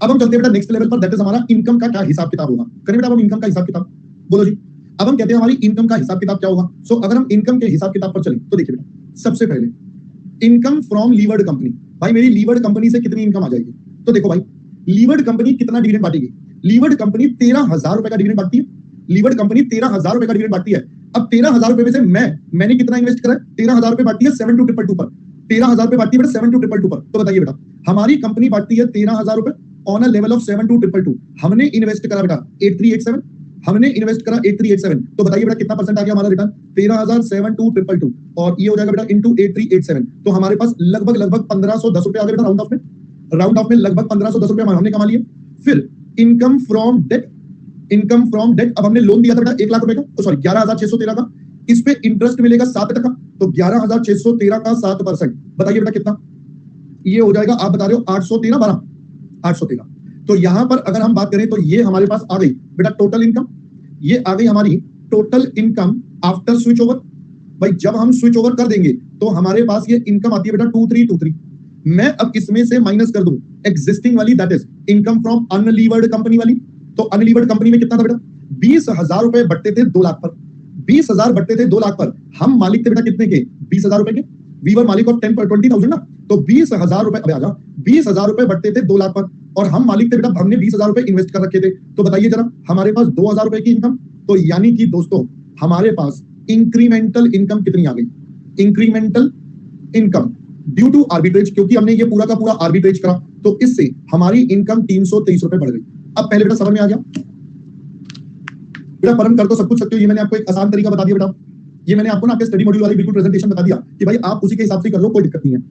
अब हम चलते हैं बेटा नेक्स्ट लेवल पर, दैट इज हमारा इनकम का क्या हिसाब किताब होगा। करें बेटा हम इनकम का हिसाब किताब, बोलो जी। अब हम कहते हैं हमारी इनकम का हिसाब किताब क्या होगा। सो अगर हम इनकम के हिसाब किताब पर चलें तो देखिए बेटा, सबसे पहले इनकम फ्रॉम लीवर्ड कंपनी। भाई मेरी लीवर्ड कंपनी से कितनी इनकम आ जाएगी, तो देखो भाई लीवर्ड कंपनी कितना डिविडेंड बांटेगी, लीवर्ड कंपनी 13,000 रुपए का डिविडेंड बांटती है। लीवर्ड कंपनी 13,000 रुपए का डिविडेंड बांटती है। अब 13,000 रुपए में से मैंने कितना इन्वेस्ट करा है, 13,000 रुपए बांटती है 72,222 पर, 13,000 रुपए बांटती है बेटा 72,222 पर। तो बताइए बेटा हमारी कंपनी बांटती है 13,000 रुपए ऑन अ लेवल ऑफ 72,222। हमने इन्वेस्ट करा बेटा 8387, हमने इन्वेस्ट करा 8387। तो बताइए बेटा कितना परसेंट आ गया हमारा रिटर्न, 13,000 72,222 और ये हो जाएगा बेटा इंटू 8387। तो हमारे पास लगभग 1,510 रुपए आ गए बेटा राउंड ऑफ में लगभग 1,510 रुपए हमने कमा लिए। फिर इनकम फ्रॉम डेट, अब हमने लोन दिया था बेटा 1 लाख रुपए का, तो सॉरी 11,613 का, इस पे इंटरेस्ट मिलेगा 7%, तो 11,613 का 7%। बताइए बेटा कितना, ये हो जाएगा आप बता रहे हो 813। तो यहां पर अगर हम बात करें तो ये हमारे पास आ गई बेटा टोटल इनकम, ये आ गई हमारी total income after switch over. भाई जब हम स्विच ओवर कर देंगे तो हमारे पास ये इनकम आती है बेटा 2323। मैं अब इसमें से माइनस कर दूं एग्जिस्टिंग वाली, that is income from unlevered company वाली। तो अनलीवर्ड कंपनी में कितना था बेटा, 20,000 रुपए बटते थे 2 लाख पर, 20,000 बटते थे 2 लाख पर। हम मालिक थे बेटा कितने के, 20,000 रुपए के। वी वर मालिक ऑफ 20,000 ना, तो 20,000 रुपए, अब आ जा, 20,000 रुपए बटते थे 2 लाख पर, और हम मालिक थे बेटा, हमने 20,000 रुपए इन्वेस्ट कर रखे थे। तो बताइए जरा, हमारे पास 2,000 रुपए की इनकम, तो यानी कि दोस्तों हमारे पास इंक्रीमेंटल इनकम कितनी आ गई, incremental income due to arbitrage, क्योंकि हमने ये पूरा का पूरा आर्बिट्रेज करा, तो इससे हमारी इनकम 323 रुपए बढ़ गई। अब पहले बेटा समझ में आ गया, बेटा फर्म कर तो सब कुछ सकते हो, ये मैंने आपको एक आसान तरीका बता दिया बेटा, ये मैंने आपको ना आपके स्टडी मॉड्यूल वाली बिल्कुल प्रेजेंटेशन बता दिया कि भाई आप उसी के हिसाब से कर लो, कोई दिक्कत नहीं है।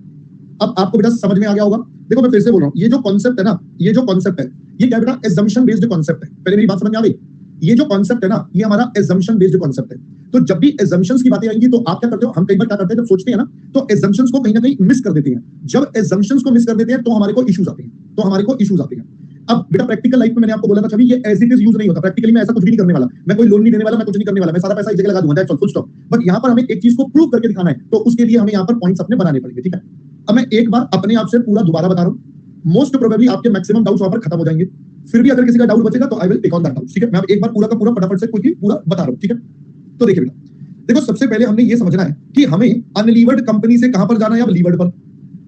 अब आपको बेटा समझ में आ गया होगा। देखो मैं फिर से बोल रहा हूं, ये जो कॉन्सेप्ट है ना, ये जो कॉन्सेप्ट है, ये क्या बेटा, एजम्पशन बेस्ड कॉन्सेप्ट है। पहले मेरी बात समझ में आ गई, ये जो कॉन्सेप्ट है ना, ये हमारा एजम्पशन बेस्ड कॉन्सेप्ट है। तो जब भी एजम्पशंस की बातें आएंगी तो आप क्या करते हो, हम कई बार क्या करते हैं, जब सोचते हैं ना, तो एजम्पशंस को कहीं ना कहीं मिस कर देते हैं। जब एजम्पशंस को मिस कर देते हैं तो हमारे को इश्यूज आते हैं, तो हमारे को इश्यूज आते हैं। अब बेटा प्रैक्टिकल लाइफ में मैंने आपको बोला था, छवि ये एज इट इज यूज नहीं होता, प्रैक्टिकली मैं ऐसा कुछ भी नहीं करने वाला, मैं कोई लोन नहीं देने वाला, मैं कुछ नहीं करने वाला, मैं सारा पैसा एक जगह लगा दूंगा, that's all, full stop. But यहाँ पर हमें एक चीज को प्रूव करके दिखाना है, तो उसके लिए हमें यहाँ पर पॉइंट्स अपने बनाने पड़ेंगे, ठीक है। अब मैं एक बार अपने आप से पूरा दोबारा बता रहा हूँ, मोस्ट प्रोबेबली आपके मैक्सिमम डाउट्स वहां पर खत्म हो जाएंगे, फिर भी अगर किसी का डाउट बचेगा तो I will take on that doubt, ठीक है। मैं एक बार पूरा का पूरा फटाफट से क्विकली पूरा बता रहा हूँ, ठीक है। तो देखिए बेटा, देखो सबसे पहले हमने ये समझना है कि हमें अनलीवर्ड कंपनी से कहां पर जाना है, अब लीवर्ड पर।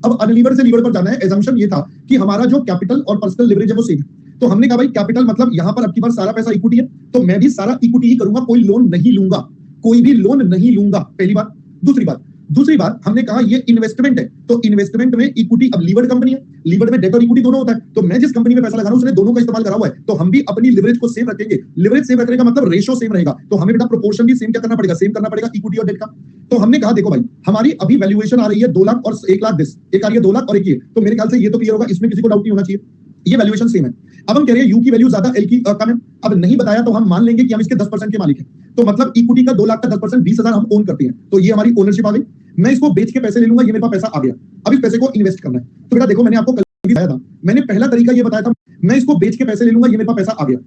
अब अनलीवर्ड से लीवर्ड पर जाना है। एजम्पशन ये था कि हमारा जो कैपिटल और पर्सनल लिवरेज है वो सेम है, तो हमने कहा भाई कैपिटल मतलब यहां पर अब की बार सारा पैसा इक्विटी है, तो मैं भी सारा इक्विटी ही करूंगा, कोई लोन नहीं लूंगा, कोई भी लोन नहीं लूंगा, पहली बात। दूसरी बात हमने कहा ये इन्वेस्टमेंट है, तो इन्वेस्टमेंट में इक्विटी, अब लीवर्ड कंपनी है, लीवर्ड में डेट और इक्विटी दोनों होता है, तो मैं जिस कंपनी में पैसा लगा रहा हूं उसने दोनों का इस्तेमाल करा हुआ है, तो हम भी अपनी लिवरेज को सेम रखेंगे। लिवरेज सेम रखने का मतलब रेशो सेम रहेगा, तो हमें बेटा प्रोपोर्शन भी सेम क्या करना पड़ेगा, सेम करना पड़ेगा इक्विटी और डेट का। तो हमने कहा देखो भाई हमारी अभी वैल्यूएशन आ रही है 2 लाख और 1 लाख 10, एक आ रही है 2 लाख और एक ये, तो मेरे ख्याल से ये तो क्लियर होगा, इसमें किसी को डाउट नहीं होना चाहिए, ये वैल्यूएशन सेम है। अब हम कह रहे हैं यू की वैल्यू ज्यादा, एल की कम है। अब नहीं बताया तो हम मान लेंगे कि हम इसके 10% के मालिक हैं, तो मतलब इक्विटी का 2 लाख का 10% 20,000 हम ओन करते हैं, तो ये हमारी ओनरशिप आ गई। मैं इसको बेच के पैसे ले लूंगा, ये मेरे पास पैसा आ गया, अब इस पैसे को इन्वेस्ट करना है। तो बेटा देखो मैंने आपको कल भी बताया था, मैंने पहला तरीका ये बताया था, मैं इसको बेच के पैसे ले लूंगा, ये मेरे पास पैसा आ गया,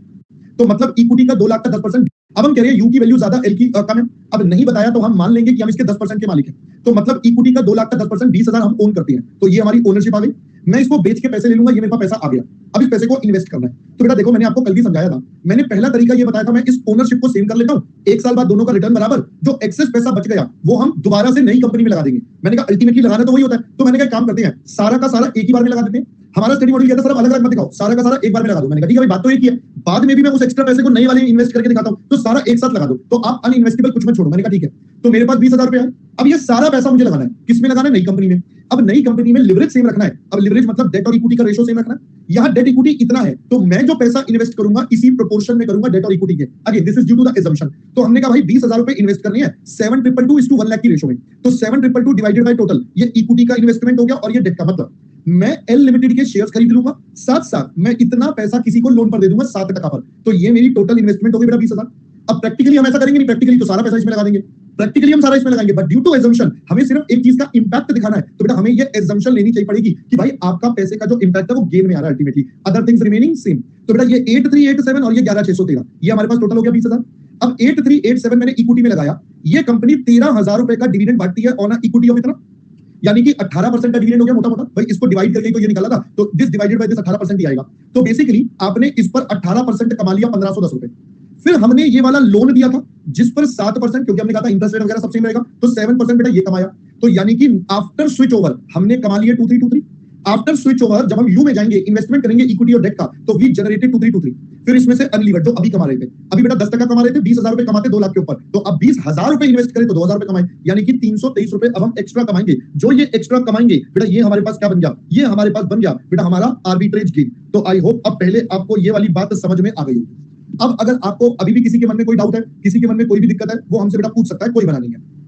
तो मतलब इक्विटी का 2 लाख का 10%। अब हम कह रहे हैं यू की वैल्यू ज्यादा, एल की कम है। अब नहीं बताया तो हम मान लेंगे कि हम इसके 10% के मालिक हैं, तो मतलब इक्विटी का 2 लाख का 10% 20,000 हम ओन करते हैं, तो ये हमारी ओनरशिप आ गई। मैं इसको बेच के पैसे ले लूंगा, ये मेरे पास पैसा आ गया, अब इस पैसे को इन्वेस्ट करना है। तो बेटा देखो मैंने आपको कल भी समझाया था, मैंने पहला तरीका ये बताया था, मैं इस ओनरशिप को सेम कर लेता हूं, 1 साल बाद दोनों का रिटर्न बराबर, जो एक्सेस पैसा बच गया वो हम दोबारा से नई कंपनी में लगा देंगे। मैंने कहा अल्टीमेटली लगाना तो वही होता है, तो मैंने कहा काम करते हैं, सारा का सारा एक ही बार में लगा देते हैं। हमारा स्टडी मॉडल कहता है सर अलग अलग मत दिखाओ, सारा का सारा एक बार में लगा दो। मैंने कहा ठीक है भाई, बात तो एक ही है, बाद में भी मैं उस एक्स्ट्रा पैसे को नई वाले इन्वेस्ट करके दिखाता हूं, तो सारा एक साथ लगा दो, तो आप अनइन्वेस्टेबल कुछ मत छोड़ो। मैंने कहा ठीक है, तो मेरे पास 20,000 रुपए है, अब ये सारा पैसा मुझे लगाना है, किसमें लगाना है, नई कंपनी में। अब नई कंपनी में लिवरेज सेम रखना है, अब लिवरेज मतलब डेट और इक्विटी का रेशो सेम रखना है। यहाँ डेट इक्विटी इतना है, तो मैं जो पैसा इन्वेस्ट करूंगा इसी प्रोपोर्शन में करूंगा डेट और इक्विटी के। Again this is due to the assumption। तो हमने कहा भाई 20,000 रुपए इन्वेस्ट करने हैं 7,222 1 लाख की रेशो में, तो 7,222 डिवाइडेड बाय टोटल, ये इक्विटी का इन्वेस्टमेंट हो गया और ये डेट का, मतलब मैं एल लिमिटेड के शेयर्स खरीद लूंगा, साथ साथ मैं इतना पैसा किसी को लोन पर दे दूंगा 7% पर, तो ये मेरी टोटल इन्वेस्टमेंट होगी बेटा 20,000। अब प्रैक्टिकली हम ऐसा करेंगे नहीं, प्रैक्टिकली तो सारा पैसा इसमें लगा देंगे, प्रैक्टिकली हम सारा इसमें लगाएंगे, बट ड्यू टू एजम्पशन हमें सिर्फ एक चीज का इंपैक्ट दिखाना है, तो बेटा हमें ये एजम्पशन लेनी चाहिए पड़ेगी कि भाई आपका पैसे का जो इंपैक्ट है वो गेन में आ रहा है ultimately, other things remaining same. तो बेटा ये 8387 और ये 11613, ये हमारे पास टोटल हो गया 20,000। अब 8387 मैंने इक्विटी में लगाया, ये कंपनी 13,000 रुपए का डिविडेंड बांटती है ऑन इक्विटी ऑफ इतना, यानी कि 18% का डिविडेंड हो गया मोटा मोटा, भाई इसको डिवाइड करके तो ये निकाला था, तो दिस डिवाइडेड बाय दिस 18% ही आएगा। तो बेसिकली आपने इस पर 18% कमा लिया, 1,510 रुपए। फिर हमने ये वाला लोन दिया था जिस पर 7%, क्योंकि हमने कहा था इंटरेस्ट रेट वगैरह सब सेम रहेगा, तो 7% बेटा ये कमाया, तो यानी कि आफ्टर स्विच ओवर हमने कमा लिया 2323। आफ्टर स्विच ओवर जब हम यू में जाएंगे, इन्वेस्टमेंट करेंगे इक्विटी और डेट का, तो वी जनरेटेड 2323। फिर इसमें से अनलीवर्ड जो अभी कमा रहे थे, अभी बेटा 10% कमा रहे थे, 20,000 रुपए कमाते 2 लाख के ऊपर, तो अब 20,000 रुपए इन्वेस्ट करें तो 2,000 रुपए कमाए, यानी कि 323 रुपए अब हम एक्स्ट्रा कमाएंगे। जो ये एक्स्ट्रा कमाएंगे बेटा ये हमारे पास क्या बन गया, ये हमारे पास बन गया बेटा हमारा आर्बिट्रेज गेन। तो आई होप अब पहले आपको ये वाली बात समझ में आ गई होगी। अब अगर आपको अभी भी किसी के मन में कोई डाउट है, किसी के मन में कोई भी दिक्कत है, वो हमसे बेटा पूछ सकता है, कोई मना नहीं है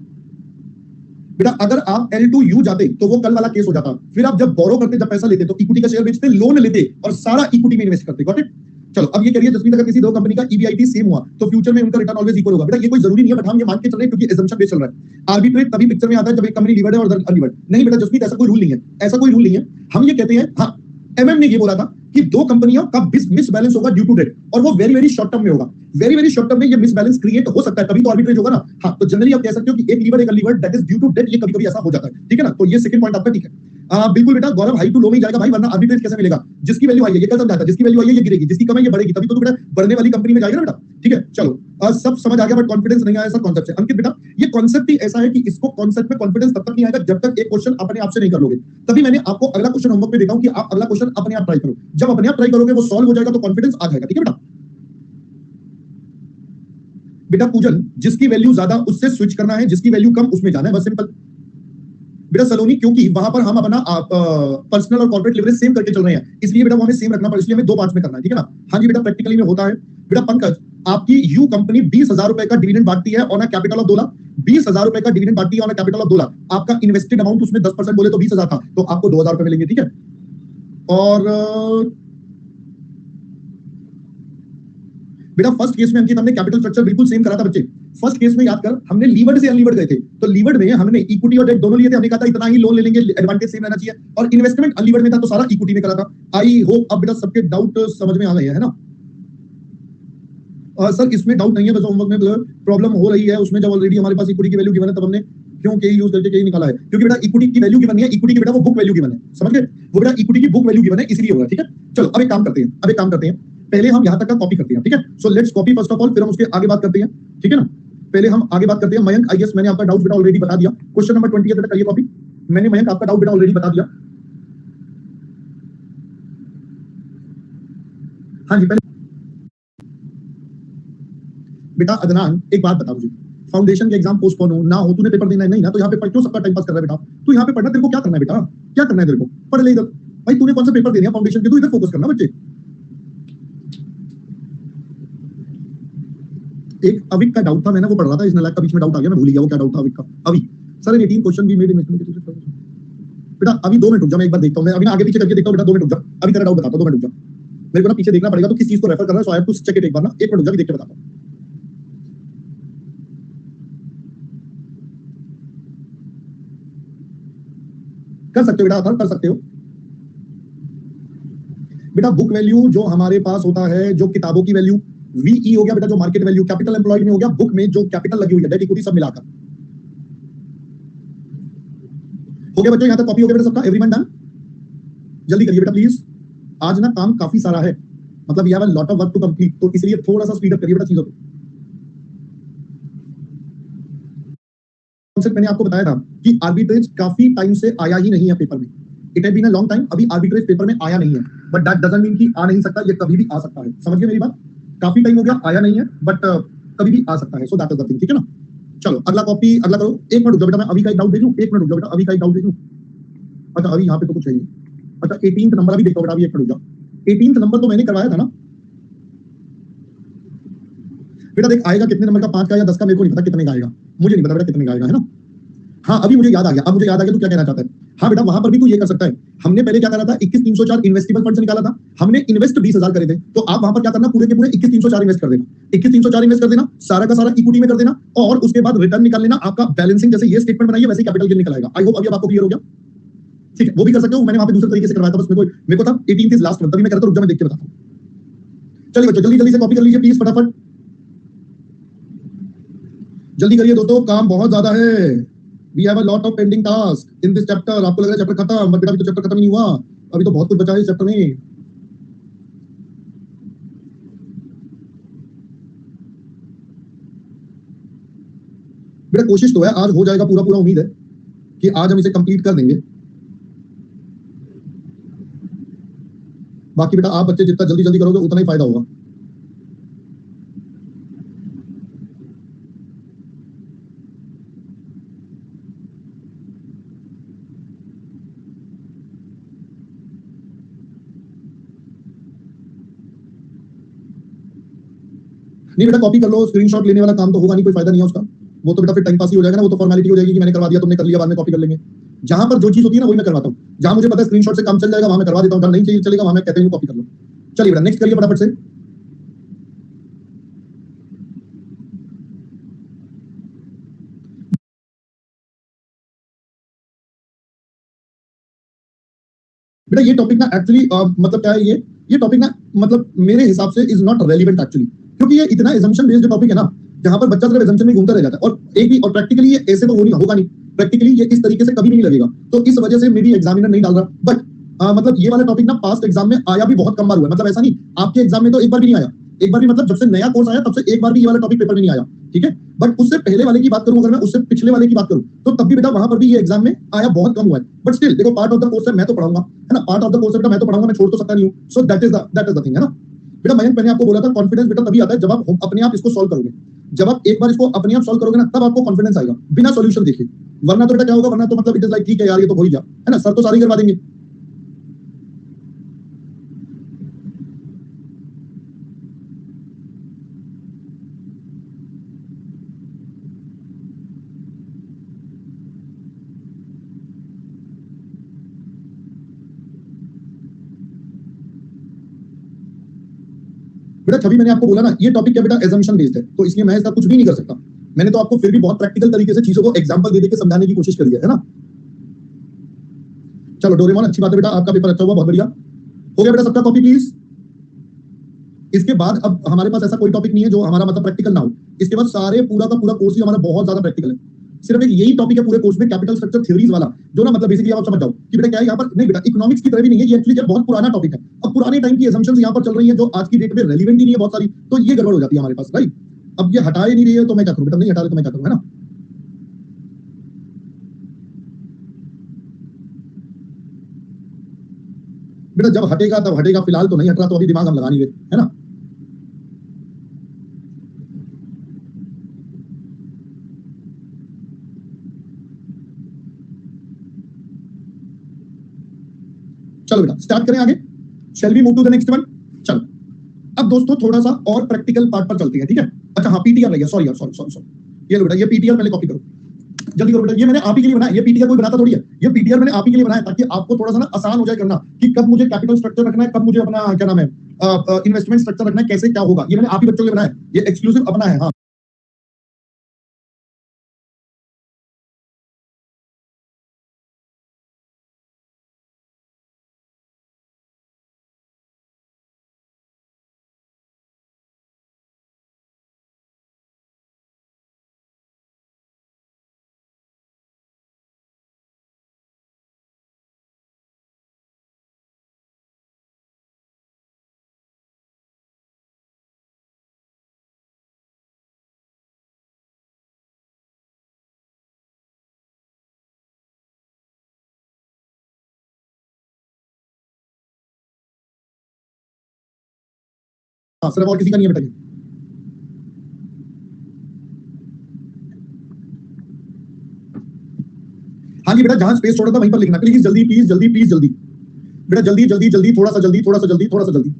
बेटा। अगर आप L2U जाते तो वो कल वाला केस हो जाता, फिर आप जब बोरो करते, जब पैसा लेते तो इक्विटी का शेयर बेचते, लोन लेते और सारा इक्विटी में इन्वेस्ट करते। Got it? चलो अब ये करिए जसमीत, अगर किसी दो कंपनी का EBIT सेम हुआ तो फ्यूचर में उनका रिटर्न ऑलवेज इक्वल होगा। बेटा ये कोई जरूरी नहीं है, बट हम ये मान के चल रहे हैं क्योंकि assumption बेस चल रहा है। आर्बिट्रेट तभी पिक्चर में आता है जब एक कंपनी लीवर्ड है और अनलीवर्ड नहीं। बेटा जसमीत ऐसा कोई रूल नहीं है, ऐसा कोई रूल नहीं है। हम ये कहते हैं, हाँ MM ने ये बोला था कि दो कंपनियों का मिस बैलेंस होगा ड्यू टू डेट, और वो वेरी वेरी शॉर्ट टर्म में होगा। वेरी वेरी शॉर्ट टर्म में ये मिस बैलेंस क्रिएट हो सकता है, तभी तो आर्बिट्रेज होगा ना। हाँ तो जनरली आप कह सकते हो कि एक लीवर एक unlevered, that is due to debt, ये कभी कभी ऐसा हो जाता है, ठीक है ना। तो ये सेकंड पॉइंट आपका ठीक है। बिल्कुल बेटा गौरव, हाई टू लो में ही जाएगा भाई, वरना आर्बिट्रेज कैसे मिलेगा? जिसकी वैल्यू हाई है ये कल समझाता, जिसकी वैल्यू हाई है ये गिरेगी, जिसकी कम है ये बढ़ेगी, तभी तो बेटा बढ़ने वाली कंपनी में जाएगा ना बेटा। ठीक है, चलो सब समझ आ गया, बट कॉन्फिडेंस नहीं आया सर कॉन्सेप्ट से। अंकित बेटा ये कॉन्सेप्ट ही ऐसा है कि इसको कॉन्सेप्ट में कॉन्फिडेंस तब तक नहीं आएगा जब तक एक क्वेश्चन अपने आप से नहीं कर लोगे। तभी मैंने आपको अगला क्वेश्चन होमवर्क में देखा हूं कि आप अगला क्वेश्चन अपने आप ट्राई करो। जब अपने आप ट्राई करोगे वो सॉल्व हो जाएगा तो कॉन्फिडेंस आ जाएगा। ठीक है बेटा। बेटा पूजन, जिसकी वैल्यू ज्यादा उससे स्विच करना है, जिसकी वैल्यू कम उसमें जाना है, बस सिंपल। बेटा सलोनी, क्योंकि वहां पर हम अपना पर्सनल और कॉर्पोरेट लेवरेज सेम करके चल रहे हैं, इसलिए बेटा वो हमें सेम रखना पड़ेगा, इसलिए हमें दो पार्ट्स में करना है। ठीक है ना? हाँ जी बेटा, प्रैक्टिकली में होता है। बेटा पंकज, आपकी यू कंपनी 20,000 रुपए का डिविडेंड बांटती है on a capital of 2 lakh. 20,000 रुपए का डिविडेंड बांटती है on a capital of 2 lakh. आपका इन्वेस्टेड अमाउंट उसमें 10% बोले तो 20,000 था, तो आपको 2,000 रुपए मिलेंगे। ठीक है। और बेटा फर्स्ट केस में अंकित हमने कैपिटल स्ट्रक्चर बिल्कुल सेम करा था बच्चे। फर्स्ट केस में याद कर, हमने लीवर्ड से अनलीवर्ड गए थे, तो लीवर्ड में हमने इक्विटी और डेट दोनों लिए थे। हमने कहा था इतना ही लोन ले लेंगे, एडवांटेज सेम रहना चाहिए। और इन्वेस्टमेंट अनलीवर्ड में था तो सारा इक्विटी में करा था। आई होप अब बेटा सबके डाउट समझ में आ गए हैं, है ना? सर इसमें डाउट नहीं है, बस होमवर्क में प्रॉब्लम हो रही है उसमें, जब ऑलरेडी हमारे पास इक्विटी की वैल्यू गिवन है तब हमने क्यों के यूज करके के निकाला है, क्योंकि बेटा इक्विटी की वैल्यू गिवन नहीं है, इक्विटी की बेटा वो बुक वैल्यू गिवन है, समझ गए? वो बेटा इक्विटी की बुक वैल्यू गिवन है, इसलिए होगा। ठीक है, चलो अब एक काम करते हैं, पहले हम यहां तक का कॉपी करते हैं। ठीक है, so let's copy first of all, फिर हम उसके आगे बात करते हैं। ठीक है ना? पहले हम आगे बात करते हैं। मयंक, आई गेस मैंने आपका डाउट बेटा ऑलरेडी बता दिया। क्वेश्चन नंबर 20 बेटा करिए कॉपी। मैंने मयंक आपका डाउट बेटा ऑलरेडी बता दिया। हाँ जी, पहले बेटा अदनान एक बात बता मुझे, फाउंडेशन के एग्जाम पोस्टपोन हो ना हो, तूने पेपर देना है नहीं ना, तो यहाँ पे पढ़ क्यों सबका टाइम पास कर रहा है बेटा? तू यहाँ पे पढ़ना, तेरे को क्या करना है बेटा? क्या करना है तेरे को? पढ़ ले इधर भाई, तूने कौन सा पेपर देना है फाउंडेशन के, तू इधर फोकस करना बच्चे। एक अविक का डाउट था, मैंने वो पढ़ रहा था, इस नालायक का बीच में डाउट आ गया, मैं भूल गया वो क्या डाउट था अविक का। अभी सर 18 क्वेश्चन भी मेरे बेटा, अभी 2 मिनट रुक जा, मैं एक बार देखता हूं, मैं अभी आगे पीछे करके देखता हूं बेटा, 2 मिनट रुक जा, अभी तेरा डाउट बताता हूं, 2 मिनट रुक जा, मेरे को ना पीछे देखना पड़ेगा तो किस चीज को रेफर कर रहा है, so I have to check it एक बार ना, 1 मिनट रुक जा, देख के बताता हूं। कर सकते हो बेटा, कर सकते हो बेटा। बुक वैल्यू जो हमारे पास होता है, जो किताबों की वैल्यू वीई हो गया बेटा, जो मार्केट वैल्यू कैपिटल एम्प्लॉयड में हो गया, बुक में जो कैपिटल लगी हुई है, डेट इक्विटी सब मिलाकर हो गया बच्चों। यहां तक कॉपी हो गया बेटा सबका, एवरीवन डन? जल्दी करिए बेटा प्लीज, आज ना काम काफी सारा है, मतलब you have a lot of work to complete, तो इसलिए थोड़ा सा स्पीड अप करिए बेटा चीजों को। कॉन्सेप्ट मैंने आपको बताया था कि आर्बिट्रेज काफी टाइम से आया ही नहीं है पेपर में, it has been a long time, अभी आर्बिट्रेज पेपर में आया नहीं है, बट दैट डजंट मीन कि आ नहीं सकता, ये कभी भी आ सकता है। समझ गए मेरी बात? काफी टाइम हो गया आया नहीं है, बट कभी भी आ सकता है, so that is the thing. ठीक है ना? चलो अगला कॉपी, अगला करो। 1 मिनट रुक जाओ बेटा, मैं अभी का एक डाउट देख लूं, 1 मिनट रुक जाओ बेटा, अभी का एक डाउट देख लूं। अच्छा अभी यहाँ पे तो कुछ है नहीं। अच्छा 18th नंबर अभी देखो बेटा, अभी 1 मिनट रुक जाओ। 18th नंबर तो मैंने करवाया था ना बेटा, देख आएगा कितने नंबर का, 5 का या 10 का, मेरे को नहीं पता कितने का आएगा, मुझे नहीं पता बेटा कितने का आएगा, है ना? हाँ अभी मुझे याद आ गया, अब मुझे याद आ गया तू क्या कहना चाहता है। हाँ बेटा वहां पर भी तू ये कर सकता है, हमने पहले क्या करा था, 21,304 इन्वेस्टेबल फंड निकाला था, हमने इन्वेस्ट 20,000 करे थे, तो आप वहां पर क्या करना, पूरे के पूरे 21,304 इन्वेस्ट कर देना, 21,304 इन्वेस्ट कर देना, सारा का सारा इक्विटी में कर देना, और उसके बाद रिटर्न निकाल लेना। आपका बैलेंसिंग जैसे ये स्टेटमेंट बनाइए वैसे कैपिटल गेन निकल आएगा। आई होप अभी आपको क्लियर हो गया। ठीक है, वो भी कर सकते हो, मैंने वहां पे दूसरे तरीके से करवाया था, बस मेरे को था 18th इज लास्ट मंथ, तभी मैं करता, रुक जा मैं देख के बताता हूं। चलिए बच्चों जल्दी जल्दी से कॉपी कर लीजिए प्लीज, फटाफट जल्दी करिए दोस्तों, काम बहुत ज्यादा है। We have a lot of pending tasks in this chapter। आपको लग रहा है चैप्टर खत्म, बट बेटा अभी तो चैप्टर खत्म ही नहीं हुआ, अभी तो बहुत कुछ बचा है इस चैप्टर में। बेटा कोशिश तो है, आज हो जाएगा पूरा पूरा, उम्मीद है कि आज हम इसे कंप्लीट कर देंगे। बाकी बेटा आप बच्चे जितना जल्दी जल्दी करोगे उतना ही फायदा होगा। नहीं बेटा कॉपी कर लो, स्क्रीनशॉट लेने वाला काम तो होगा नहीं, कोई फायदा नहीं है उसका, वो तो बेटा फिर टाइम पास ही हो जाएगा ना, वो तो फॉर्मेलिटी हो जाएगी कि मैंने करवा दिया, तुमने कर लिया, बाद में कॉपी कर लेंगे। जहां पर जो चीज होती है ना वही मैं करवाता हूँ, जहां मुझे पता है स्क्रीनशॉट से काम चल जाएगा वहां मैं करवा देता हूं, नहीं चाहिए चलेगा वहां मैं कहते हैं कॉपी कर लो। चलिए बेटा नेक्स्ट करिए फटाफट से। बेटा ये टॉपिक ना एक्चुअली मतलब क्या है, ये टॉपिक ना मतलब मेरे हिसाब से इज नॉट रेलिवेंट एक्चुअली, क्योंकि ये इतना एजम्पशन बेस्ड टॉपिक है ना, जहां पर बच्चा सिर्फ एजम्पशन में घूमता रह जाता है, और एक भी और प्रैक्टिकली ये ऐसे तो होगा नहीं प्रैक्टिकली ये इस तरीके से कभी नहीं लगेगा, तो इस वजह से मे बी एग्जामिनर नहीं डाल रहा। बट मतलब ये वाला टॉपिक ना पास्ट एग्जाम में आया भी बहुत कम बार हुआ है, मतलब ऐसा नहीं आपके एग्जाम में तो एक बार भी नहीं आया, एक बार भी मतलब जब से नया कोर्स आया तब से एक बार भी ये वाला टॉपिक पेपर में नहीं आया, ठीक है। बट उससे पहले वाले की बात करूं, अगर मैं उससे पिछले वाले की बात करूं, तो तब भी बेटा वहां पर भी ये एग्जाम में आया बहुत कम हुआ है। बट स्टिल देखो, पार्ट ऑफ द कोर्स है, मैं तो पढ़ाऊंगा, है ना, पार्ट ऑफ द कोर्स है बेटा, मैं तो पढ़ाऊंगा, मैं छोड़ तो सकता नहीं हूं। So that is the thing, है ना बेटा। मयंक, मैंने आपको बोला था कॉन्फिडेंस बेटा तभी आता है जब आप अपने आप इसको सॉल्व करोगे, जब आप एक बार इसको अपने आप सॉल्व करोगे ना, तब आपको कॉन्फिडेंस आएगा, बिना सॉल्यूशन देखे। वरना तो बेटा क्या होगा, वरना तो मतलब इट इज लाइक ठीक है यार, ये तो हो ही गया, है ना, सर तो सारी करवा देंगे। बेटा तभी मैंने आपको बोला ना, ये टॉपिक क्या बेटा, एजम्पशन बेस्ड है, तो इसलिए मैं इसका कुछ भी नहीं कर सकता। मैंने तो आपको फिर भी बहुत प्रैक्टिकल तरीके से चीजों को एग्जांपल दे के समझाने की कोशिश करी है ना। चलो डोरेमोन, अच्छी बात है बेटा, आपका पेपर अच्छा हुआ, बहुत बढ़िया हो गया बेटा। सबका कॉपी प्लीज। इसके बाद अब हमारे पास ऐसा कोई टॉपिक नहीं है जो हमारा मतलब प्रैक्टिकल ना हो। इसके बाद सारे पूरा का पूरा कोर्स ही हमारा बहुत ज्यादा प्रैक्टिकल है। सिर्फ एक यही टॉपिक है पूरे कोर्स में, कैपिटल स्ट्रक्चर थ्योरीज वाला, जो ना मतलब बेसिकली आप समझ जाओ कि बेटा क्या है यहाँ पर। नहीं बेटा, इकोनॉमिक्स की तरह भी नहीं है ये, एक्चुअली क्या बहुत पुराना टॉपिक है। अब पुराने टाइम की असम्पशंस यहाँ पर चल रही है जो आज की डेट में रेलिवेंट ही नहीं है बहुत सारी, तो ये गड़बड़ हो जाती है हमारे पास, राइट। अब ये हटा ही नहीं रही है तो मैं क्या करूँ बेटा, नहीं हटा रहे तो मैं क्या करूँ, है ना। बेटा जब हटेगा तब हटेगा, फिलहाल तो नहीं हट रहा, तो अभी दिमाग हम लगा नहीं रहे, है ना। चलो बेटा स्टार्ट करें आगे, shall we move to the next one. चलो अब दोस्तों थोड़ा सा और प्रैक्टिकल पार्ट पर चलते हैं, ठीक है। अच्छा हाँ, पीटीआर लग गया, सॉरी यार, सॉरी सॉरी सॉरी। ये लो बेटा, ये पीटीआर पहले कॉपी करो, जल्दी करो बेटा। ये मैंने आप ही के लिए बनाया, ये पीटीआर कोई बनाता थोड़ी है, ये पीटीआर मैंने आप ही के लिए बनाया ताकि आपको थोड़ा सा ना आसान हो जाए करना, कि कब मुझे कैपिटल स्ट्रक्चर रखना है, कब मुझे अपना क्या नाम है इन्वेस्टमेंट स्ट्रक्चर रखना है, कैसे क्या होगा, ये मैंने आप ही बच्चों के लिए बनाया है, ये एक्सक्लूसिव अपना है। हाँ हाँ, सिर्फ और किसी का नहीं है बेटा ये। हाँ जी बेटा, जहां स्पेस छोड़ा था वहीं पर लिखना, प्लीज जल्दी, प्लीज जल्दी, प्लीज जल्दी बेटा, जल्दी जल्दी जल्दी, थोड़ा सा जल्दी, थोड़ा सा जल्दी, थोड़ा सा जल्दी।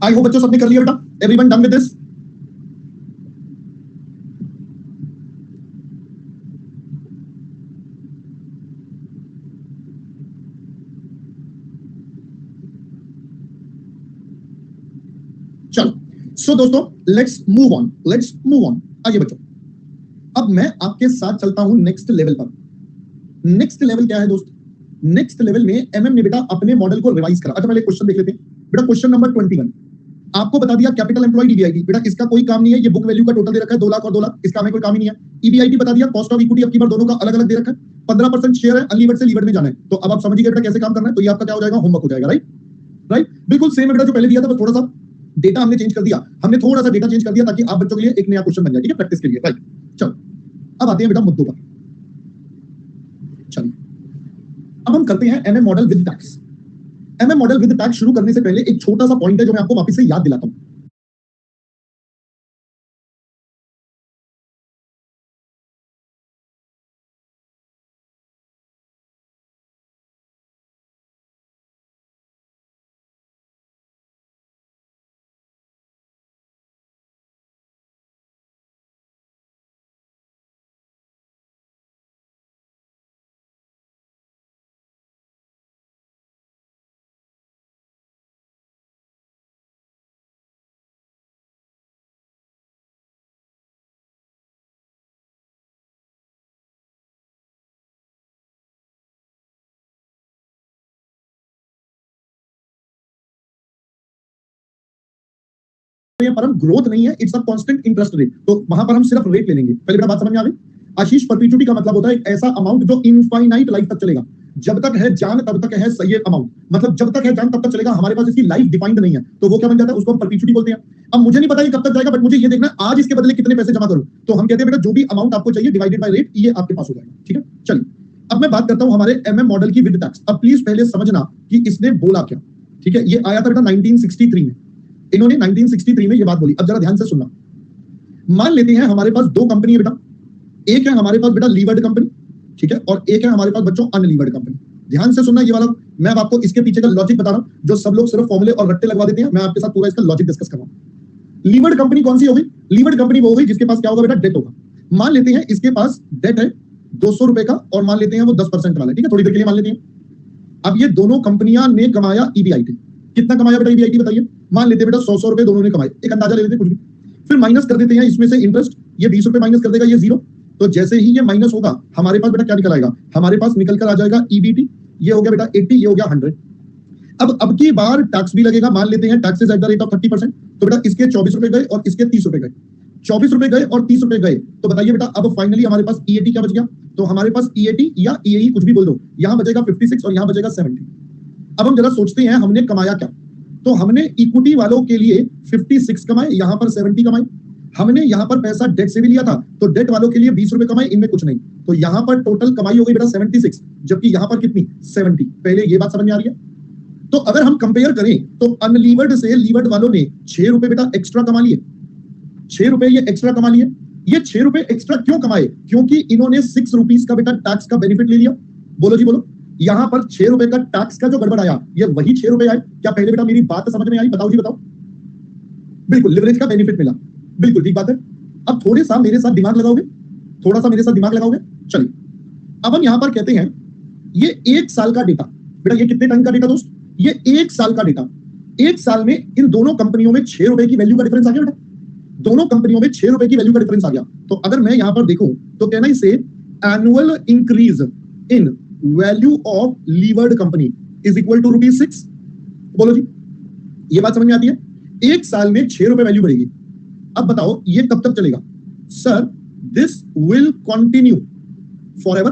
आई होप बच्चों सबने कर लिया बेटा, एवरीवन डन विद दिस। चलो सो दोस्तों, लेट्स मूव ऑन। आइए बच्चों, अब मैं आपके साथ चलता हूं नेक्स्ट लेवल पर। नेक्स्ट लेवल क्या है दोस्त, नेक्स्ट लेवल में एमएम ने बेटा अपने मॉडल को रिवाइज करा। अच्छा पहले क्वेश्चन देख लेते हैं बेटा, क्वेश्चन नंबर 21। आपको बता दिया कैपिटल एम्प्लॉय डीबीआईटी, बेटा इसका कोई काम नहीं है, ये बुक वैल्यू का टोटल दे रखा है 2 लाख और 2 लाख, इसका हमें कोई काम ही नहीं है। ईबीआईटी बता दिया, कॉस्ट ऑफ इक्विटी अब की बार दोनों का अलग अलग दे रखा है। 15% शेयर है, अनलीवर्ड से लीवर्ड में जाना है, तो अब आप समझिए बेटा कैसे काम करना है। तो ये आपका क्या हो जाएगा, होमवर्क हो जाएगा, राइट। राइट, बिल्कुल सेम है बेटा जो पहले दिया था, बस थोड़ा सा डेटा हमने चेंज कर दिया, हमने थोड़ा सा डेटा चेंज कर दिया ताकि आप बच्चों के लिए एक नया क्वेश्चन बन जाए, ठीक है, प्रैक्टिस के लिए, राइट। चलो अब आते हैं बेटा मुद्दों पर। चलिए अब हम करते हैं MM model with tax. MM model with tax शुरू करने से पहले एक छोटा सा पॉइंट है जो मैं आपको वापस से याद दिलाता हूं। हैं पर हम ग्रोथ नहीं है, it's a constant interest rate, तो वहां पर हम सिर्फ रेट ले लेंगे। पहले बात समझ में आ गई। आशीष, परपेचुटी का मतलब होता है एक ऐसा अमाउंट जो इनफाइनाइट लाइफ तक चलेगा। जब तक है जान तब तक है सही अमाउंट, मतलब जब तक है जान तब तक चलेगा, हमारे पास इसकी लाइफ डिफाइंड नहीं है, तो वो क्या बन जाता है, उसको हम परपेचुटी बोलते हैं। अब मुझे नहीं पता ये कब तक जाएगा, बट मुझे ये देखना आज इसके बदले कितने पैसे जमा करूं, तो हम कहते हैं बेटा जो भी अमाउंट आपको चाहिए डिवाइडेड बाय रेट, ये आपके पास हो जाएगा। ठीक है, चलिए अब मैं बात करता हूं हमारे एमएम मॉडल की विद टैक्स। अब प्लीज पहले समझना कि इसने बोला क्या। ठीक है, ये आया था बेटा 1963 में, इन्होंने 1963 में ये बात बोली। अब जरा ध्यान से सुनना। मान लेते हैं हमारे पास दो कंपनी है बेटा, एक है हमारे पास बेटा लीवर्ड कंपनी, ठीक है, और एक है हमारे पास बच्चों अनलीवर्ड कंपनी। ध्यान से सुनना ये वाला, मैं अब आपको इसके पीछे का लॉजिक बता रहा हूं, जो सब लोग सिर्फ फॉर्मूले और रट्टे लगवा देते हैं, मैं आपके साथ पूरा इसका लॉजिक डिस्कस कर रहा हूं। लीवर्ड कंपनी कौन सी होगी? लीवर्ड कंपनी वो होगी जिसके पास क्या होगा बेटा, डेट होगा। मान लेते हैं इसके पास डेट है 200 रुपए का, और मान लेते हैं वो 10% वाला है, ठीक है, थोड़ी देर के लिए मान लेते हैं। अब ये दोनों कंपनियां ने कमाया ईबीआईटी, कितना कमाया बेटा ईबीआईटी बताइए? मान लेते हैं बेटा 100 रुपए दोनों ने कमाए, एक अंदाजा ले लेते हैं कुछ भी, फिर माइनस कर देते हैं इसमें से इंटरेस्ट, ये 20 रुपए माइनस कर देगा, ये 0। तो जैसे ही ये माइनस होगा हमारे पास बेटा क्या निकल आएगा, हमारे पास निकल कर आ जाएगा ईबीटी, ये हो गया बेटा 80, ये हो गया 100। अब की बार टैक्स भी लगेगा, मान लेते हैं taxes at the rate of 30%, तो बेटा इसके 24 रुपए गए और इसके 30 रुपए गए, 24 रुपए गए और 30 रुपए गए, तो बताइए बेटा अब फाइनली हमारे पास ईएटी क्या बच गया? तो हमारे पास ईएटी या ईएई कुछ भी बोल दो, यहां बचेगा 56 और यहां बचेगा 70। अब हम जरा सोचते हैं हमने कमाया क्या, तो हमने इक्विटी वालों के लिए 56 कमाए, यहां पर 70 कमाए। हमने यहां पर पैसा डेट से भी लिया था, तो डेट वालों के लिए 20 रुपए कमाए, इनमें कुछ नहीं, तो यहां पर टोटल कमाई हो गई बेटा 76, जबकि यहां पर कितनी 70। पहले ये बात समझ में आ रही है? तो अगर हम कंपेयर करें तो अनलीवर्ड से लीवर्ड वालों ने 6 रुपए बेटा एक्स्ट्रा कमा लिए, 6 रुपए ये एक्स्ट्रा कमा लिए। ये 6 रुपए एक्स्ट्रा क्यों कमाए? क्योंकि इन्होंने 6 रुपीस का बेटा टैक्स का बेनिफिट ले लिया। बोलो जी बोलो, यहां पर 6 रुपए का टैक्स का जो गड़बड़ आया, ये वही 6 रुपए आए। क्या पहले बेटा मेरी बात समझ में आई? बताओ जी बताओ। बिल्कुल, लिवरेज का बेनिफिट मिला, बिल्कुल ठीक बात है। अब थोड़े सा मेरे साथ दिमाग लगाओगे, थोड़ा सा मेरे साथ दिमाग लगाओगे। चलिए अब हम यहां पर कहते हैं ये 1 साल का डेटा, बेटा ये कितने टाइम का डेटा दोस्त? ये 1 साल का डेटा। 1 साल में इन दोनों कंपनियों में 6 रुपए की वैल्यू का डिफरेंस आ गया बेटा, दोनों कंपनियों में 6 रुपए की वैल्यू का डिफरेंस आ गया। तो अगर मैं यहां पर देखूं तो कहना इसे annual increase in value of levered company is equal to ₹6। बोलो जी, ये बात समझ में आती है? 1 साल में 6 रुपए वैल्यू बढ़ेगी। अब बताओ ये कब तक चलेगा? Sir this will continue forever.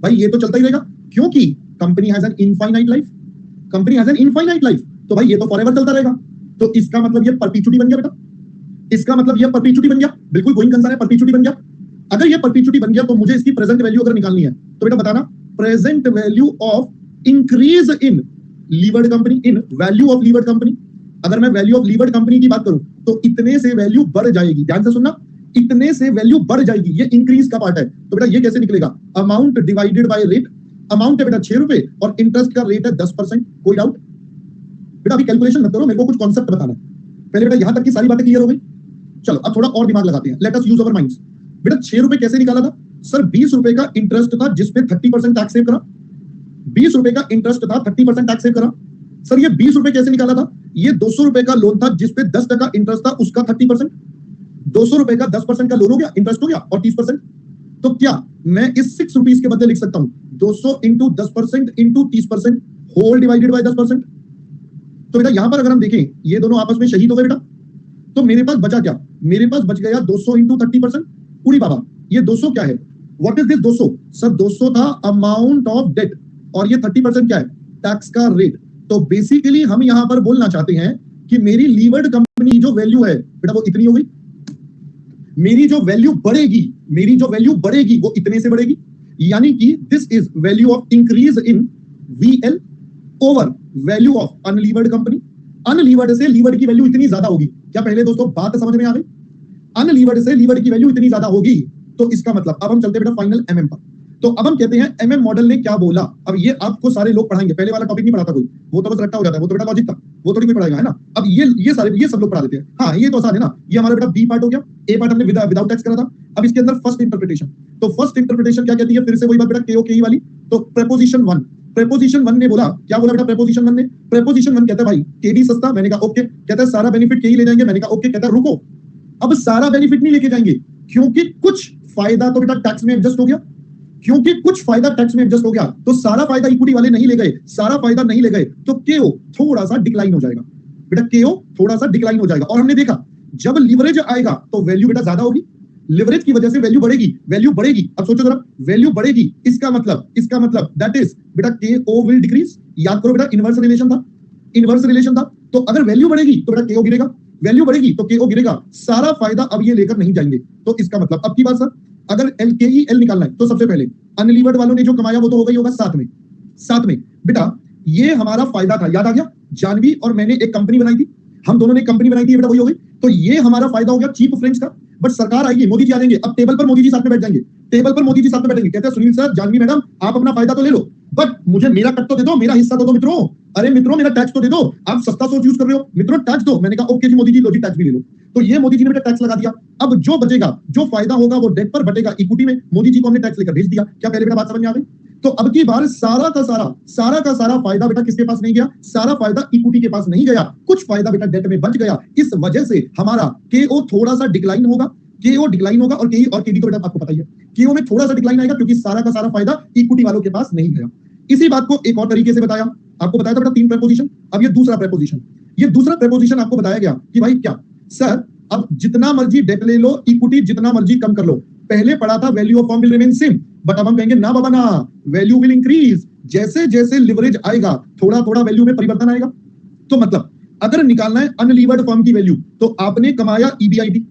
भाई ये तो चलता ही रहेगा, क्योंकि company has an infinite life, company has an infinite life, तो भाई ये तो फॉरएवर चलता रहेगा। तो इसका मतलब ये परपेचुटी बन गया बेटा, इसका मतलब ये परपेचुटी बन गया, बिल्कुल गोइंग कंसर्न है, परपेचुटी बन गया। अगर ये परपेचुटी बन गया तो मुझे इसकी प्रेजेंट वैल्यू अगर निकालनी है तो बेटा बताना, present value of increase in levered company, in value of levered company. अगर मैं वैल्यू ऑफ लीवर्ड कंपनी की बात करूं तो इतने से वैल्यू बढ़ जाएगी, ध्यान से सुनना, इतने से वैल्यू बढ़ जाएगी, ये इंक्रीज का पार्ट है। तो बेटा ये कैसे निकलेगा? Amount divided by rate, amount है बेटा 6 रुपए और इंटरेस्ट का रेट है 10%। कोई डाउट? बेटा अभी कैलकुलेशन मत करो, मेरे को कुछ कॉन्सेप्ट बताना है। पहले बेटा यहां तक की सारी बातें क्लियर हो गई। चलो अब थोड़ा और दिमाग लगाते हैं, लेट अस यूज अवर माइंड्स। बेटा 6 रुपए कैसे निकाला था? सर 20 रुपए का इंटरेस्ट था जिसपे 30% टैक्स सेव करा, 20 रुपए का इंटरेस्ट था, 30% टैक्स सेव करा। सर ये 20 रुपए कैसे निकाला था? ये 200 रुपए का लोन था जिसपे 10% इंटरेस्ट था, उसका 30%, 200 रुपए का 10% का लोन हो गया, इंटरेस्ट हो गया और 30%। तो क्या मैं इस 6 रुपीस के बदले लिख सकता हूं 200 into 10% into 30% whole divided by 10%? तो बेटा यहां पर अगर हम देखें ये दोनों आपस में शहीद हो गए बेटा, तो मेरे पास बचा क्या? मेरे पास बच गया 200 इंटू 30%। पूरी बाबा ये 200 क्या है? What is this 200? सर 200 था अमाउंट ऑफ डेट और ये 30% क्या है? टैक्स का रेट। तो बेसिकली हम यहां पर बोलना चाहते हैं कि मेरी लीवर्ड कंपनी जो वैल्यू है बेटा वो इतनी हो गई, मेरी जो वैल्यू बढ़ेगी, मेरी जो वैल्यू बढ़ेगी वो इतने से बढ़ेगी, यानी कि this is value of increase in VL over value of unlevered company. Unlevered से लीवर्ड की वैल्यू इतनी ज्यादा होगी। क्या पहले दोस्तों बात समझ में आ गई? अनलीवर्ड से लीवर्ड की वैल्यू इतनी ज्यादा होगी, तो इसका मतलब अब हम चलते बेटा फाइनल एमएम पर। तो अब हम कहते हैं एमएम मॉडल ने क्या बोला। अब ये आपको सारे लोग पढ़ाएंगे, पहले वाला टॉपिक नहीं पढ़ाता कोई, वो तो बस रट्टा हो जाता है, वो तो बेटा लॉजिक था, वो थोड़ी कोई पढ़ाएगा, है ना। अब ये सारे ये सब लोग पढ़ा देते हैं। हाँ ये तो आसान है ना, ये हमारा बेटा बी पार्ट हो गया, ए पार्ट हमने विदाउट टैक्स करा था। अब इसके अंदर फर्स्ट इंटरप्रिटेशन, तो फर्स्ट इंटरप्रिटेशन क्या कहती है? फिर से वही बात बेटा केओके वाली। तो प्रेपोजिशन 1, प्रेपोजिशन 1 ने बोला, क्या बोला बेटा प्रेपोजिशन 1 ने? प्रेपोजिशन 1 कहता है भाई के भी सस्ता, मैंने कहा ओके। कहता है सारा बेनिफिट के ही ले जाएंगे, मैंने कहा ओके। कहता है रुको, अब सारा बेनिफिट नहीं लेके जाएंगे क्योंकि कुछ फायदा तो बेटा टैक्स में एडजस्ट हो गया, क्योंकि कुछ फायदा टैक्स में एडजस्ट हो गया, तो सारा फायदा इक्विटी वाले नहीं ले गए, सारा फायदा नहीं ले गए, तो केओ थोड़ा सा डिक्लाइन हो जाएगा बेटा, केओ थोड़ा सा डिक्लाइन हो जाएगा। और हमने देखा जब लिवरेज आएगा तो वैल्यू बेटा ज्यादा होगी, लिवरेज की वजह से वैल्यू बढ़ेगी, वैल्यू बढ़ेगी। अब सोचो जरा, वैल्यू बढ़ेगी, इसका मतलब दैट इज बेटा KO विल डिक्रीज। याद करो बेटा, इनवर्स रिलेशन था। तो अगर वैल्यू बढ़ेगी तो बेटा KO गिरेगा, वैल्यू बढ़ेगी तो KO गिरेगा। सारा फायदा अब ये लेकर नहीं जाएंगे। तो इसका मतलब अब की बात सर, अगर LKEL निकालना है तो सबसे पहले अनलीवर्ड वालों ने जो कमाया वो तो हो गई होगा साथ में बेटा ये हमारा फायदा था। याद आ गया, जानवी और मैंने एक कंपनी बनाई थी, हम दोनों ने कंपनी बनाई थी बेटा, वही हो गई। तो ये हमारा फायदा हो गया चीप फ्रेंच का। बट सरकार आएगी, मोदी जी आ जाएंगे, अब टेबल पर मोदी जी साथ में बैठ जाएंगे, कहते हैं सुनील सर, जानवी मैडम आप अपना फायदा तो ले लो, बट मुझे मेरा कट तो दे दो, मेरा हिस्सा तो दो मित्रों। अरे मित्रों मेरा टैक्स तो दे दो, आप सस्ता सोच यूज कर रहे हो, मित्रों टैक्स दो। मैंने कहा ओके जी मोदी जी, लो जी टैक्स भी ले लो। तो ये मोदी जी ने बेटा टैक्स लगा दिया। अब जो बचेगा, जो फायदा होगा वो डेट पर बटेगा, इक्विटी में। मोदी जी को हमने टैक्स लेकर भेज दिया। क्या पहले बेटा बात समझ में आ गई? तो अब की बार सारा का सारा फायदा बेटा किसके पास नहीं गया? सारा फायदा इक्विटी के पास नहीं गया, कुछ फायदा बेटा डेट में बच गया। इस वजह से हमारा KO थोड़ा सा डिक्लाइन होगा, और KE और KD तो बेटा आपको पता ही है, KO में थोड़ा सा डिक्लाइन आएगा क्योंकि सारा का सारा फायदा इक्विटी वालों के पास नहीं गया। इसी बात को एक और तरीके से बताया, आपको बताया था बेटा 3 प्रेपोजिशन। अब ये दूसरा प्रेपोजिशन आपको बताया गया कि भाई क्या सर, अब जितना मर्जी डेट ले लो, इक्विटी जितना मर्जी कम कर लो। पहले पढ़ा था value of firm will remain same, but अब हम कहेंगे ना बाबा ना, वैल्यू विल इंक्रीज। जैसे जैसे लिवरेज आएगा थोड़ा थोड़ा वैल्यू में परिवर्तन आएगा। तो मतलब अगर निकालना है अनलीवर्ड फर्म की वैल्यू तो आपने कमाया EBIT,